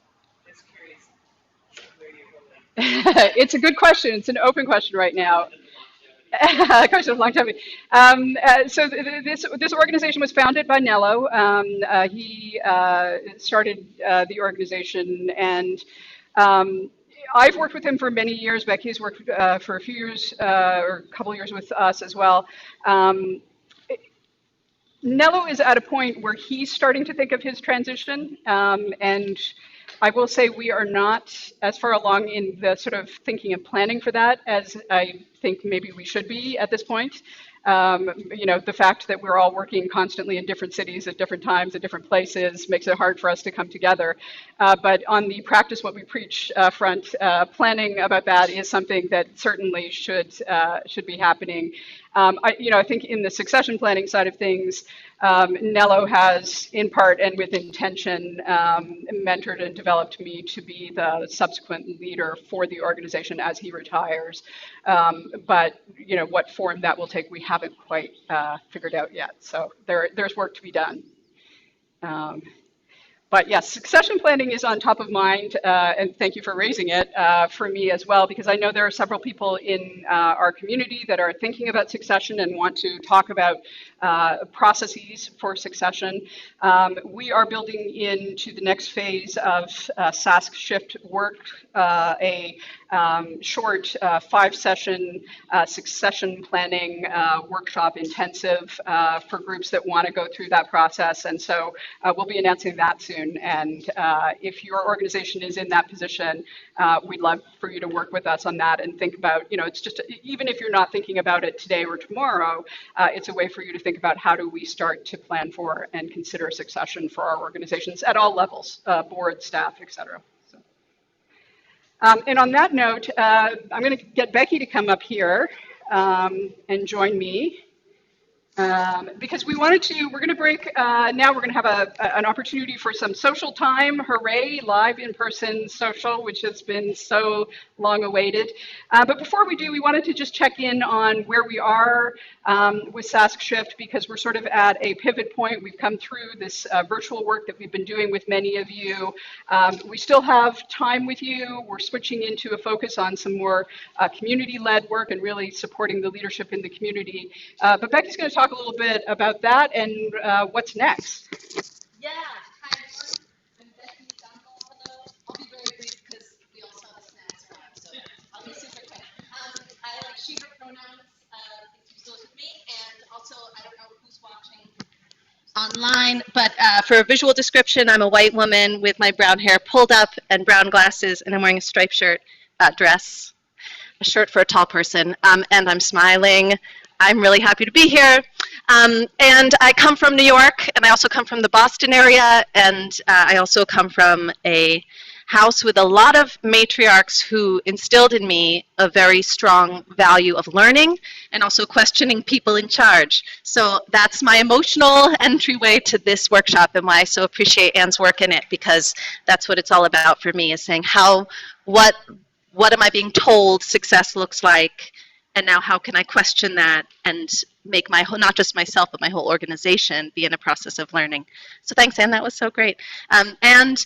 Just curious where you're going. It's a good question. It's an open question right now. Question of longevity. So this organization was founded by Nello. He started the organization, and I've worked with him for many years. Becky's worked for a few years or a couple of years with us as well. Nello is at a point where he's starting to think of his transition, and I will say we are not as far along in the sort of thinking and planning for that as I think maybe we should be at this point. The fact that we're all working constantly in different cities at different times at different places makes it hard for us to come together. But on the practice what we preach front, planning about that is something that certainly should be happening. I think in the succession planning side of things, Nello has, in part and with intention, mentored and developed me to be the subsequent leader for the organization as he retires. But what form that will take, we haven't quite figured out yet. So there's work to be done. But yes, succession planning is on top of mind, and thank you for raising it for me as well, because I know there are several people in our community that are thinking about succession and want to talk about processes for succession. We are building into the next phase of Sask Shift work a short 5-session succession planning workshop intensive for groups that want to go through that process. And so we'll be announcing that soon. And if your organization is in that position, we'd love for you to work with us on that and think about, it's just, even if you're not thinking about it today or tomorrow, it's a way for you to think about how do we start to plan for and consider succession for our organizations at all levels, board, staff, et cetera. And on that note, I'm going to get Becky to come up here and join me. Because we're going to break, now we're going to have an opportunity for some social time. Hooray, live in-person social, which has been so long awaited. But before we do, we wanted to just check in on where we are with Sask Shift, because we're sort of at a pivot point. We've come through this virtual work that we've been doing with many of you. We still have time with you. We're switching into a focus on some more community-led work and really supporting the leadership in the community. But Becky's going to talk a little bit about that and what's next. Yeah, hi everyone. I'm Becky Dunkel. Hello. I'll be very brief because we also have a snacks round, so I'll be super quick. I like she, her pronouns. If you still with me, and also I don't know who's watching online, but for a visual description, I'm a white woman with my brown hair pulled up and brown glasses, and I'm wearing a striped shirt, dress, a shirt for a tall person, and I'm smiling. I'm really happy to be here. And I come from New York, and I also come from the Boston area, and I also come from a house with a lot of matriarchs who instilled in me a very strong value of learning and also questioning people in charge. So that's my emotional entryway to this workshop and why I so appreciate Anne's work in it, because that's what it's all about for me, is saying what am I being told success looks like, and now how can I question that and make my whole, not just myself, but my whole organization be in a process of learning. So thanks, Anne, that was so great. And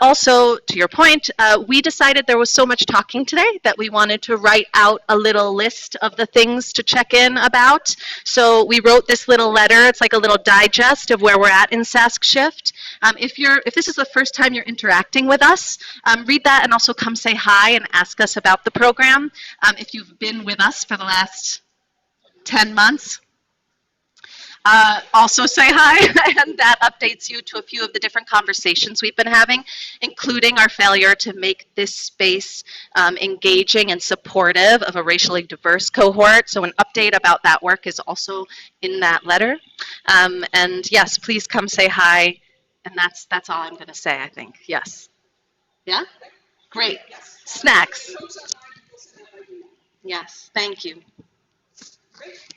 also, to your point, we decided there was so much talking today that we wanted to write out a little list of the things to check in about. So we wrote this little letter. It's like a little digest of where we're at in Sask Shift. If this is the first time you're interacting with us, read that and also come say hi and ask us about the program. If you've been with us for the last 10 months, also say hi, and that updates you to a few of the different conversations we've been having, including our failure to make this space engaging and supportive of a racially diverse cohort. So an update about that work is also in that letter. And yes, please come say hi, and that's all I'm going to say, I think. Yes. Yeah? Great. Snacks. Yes, thank you. Great.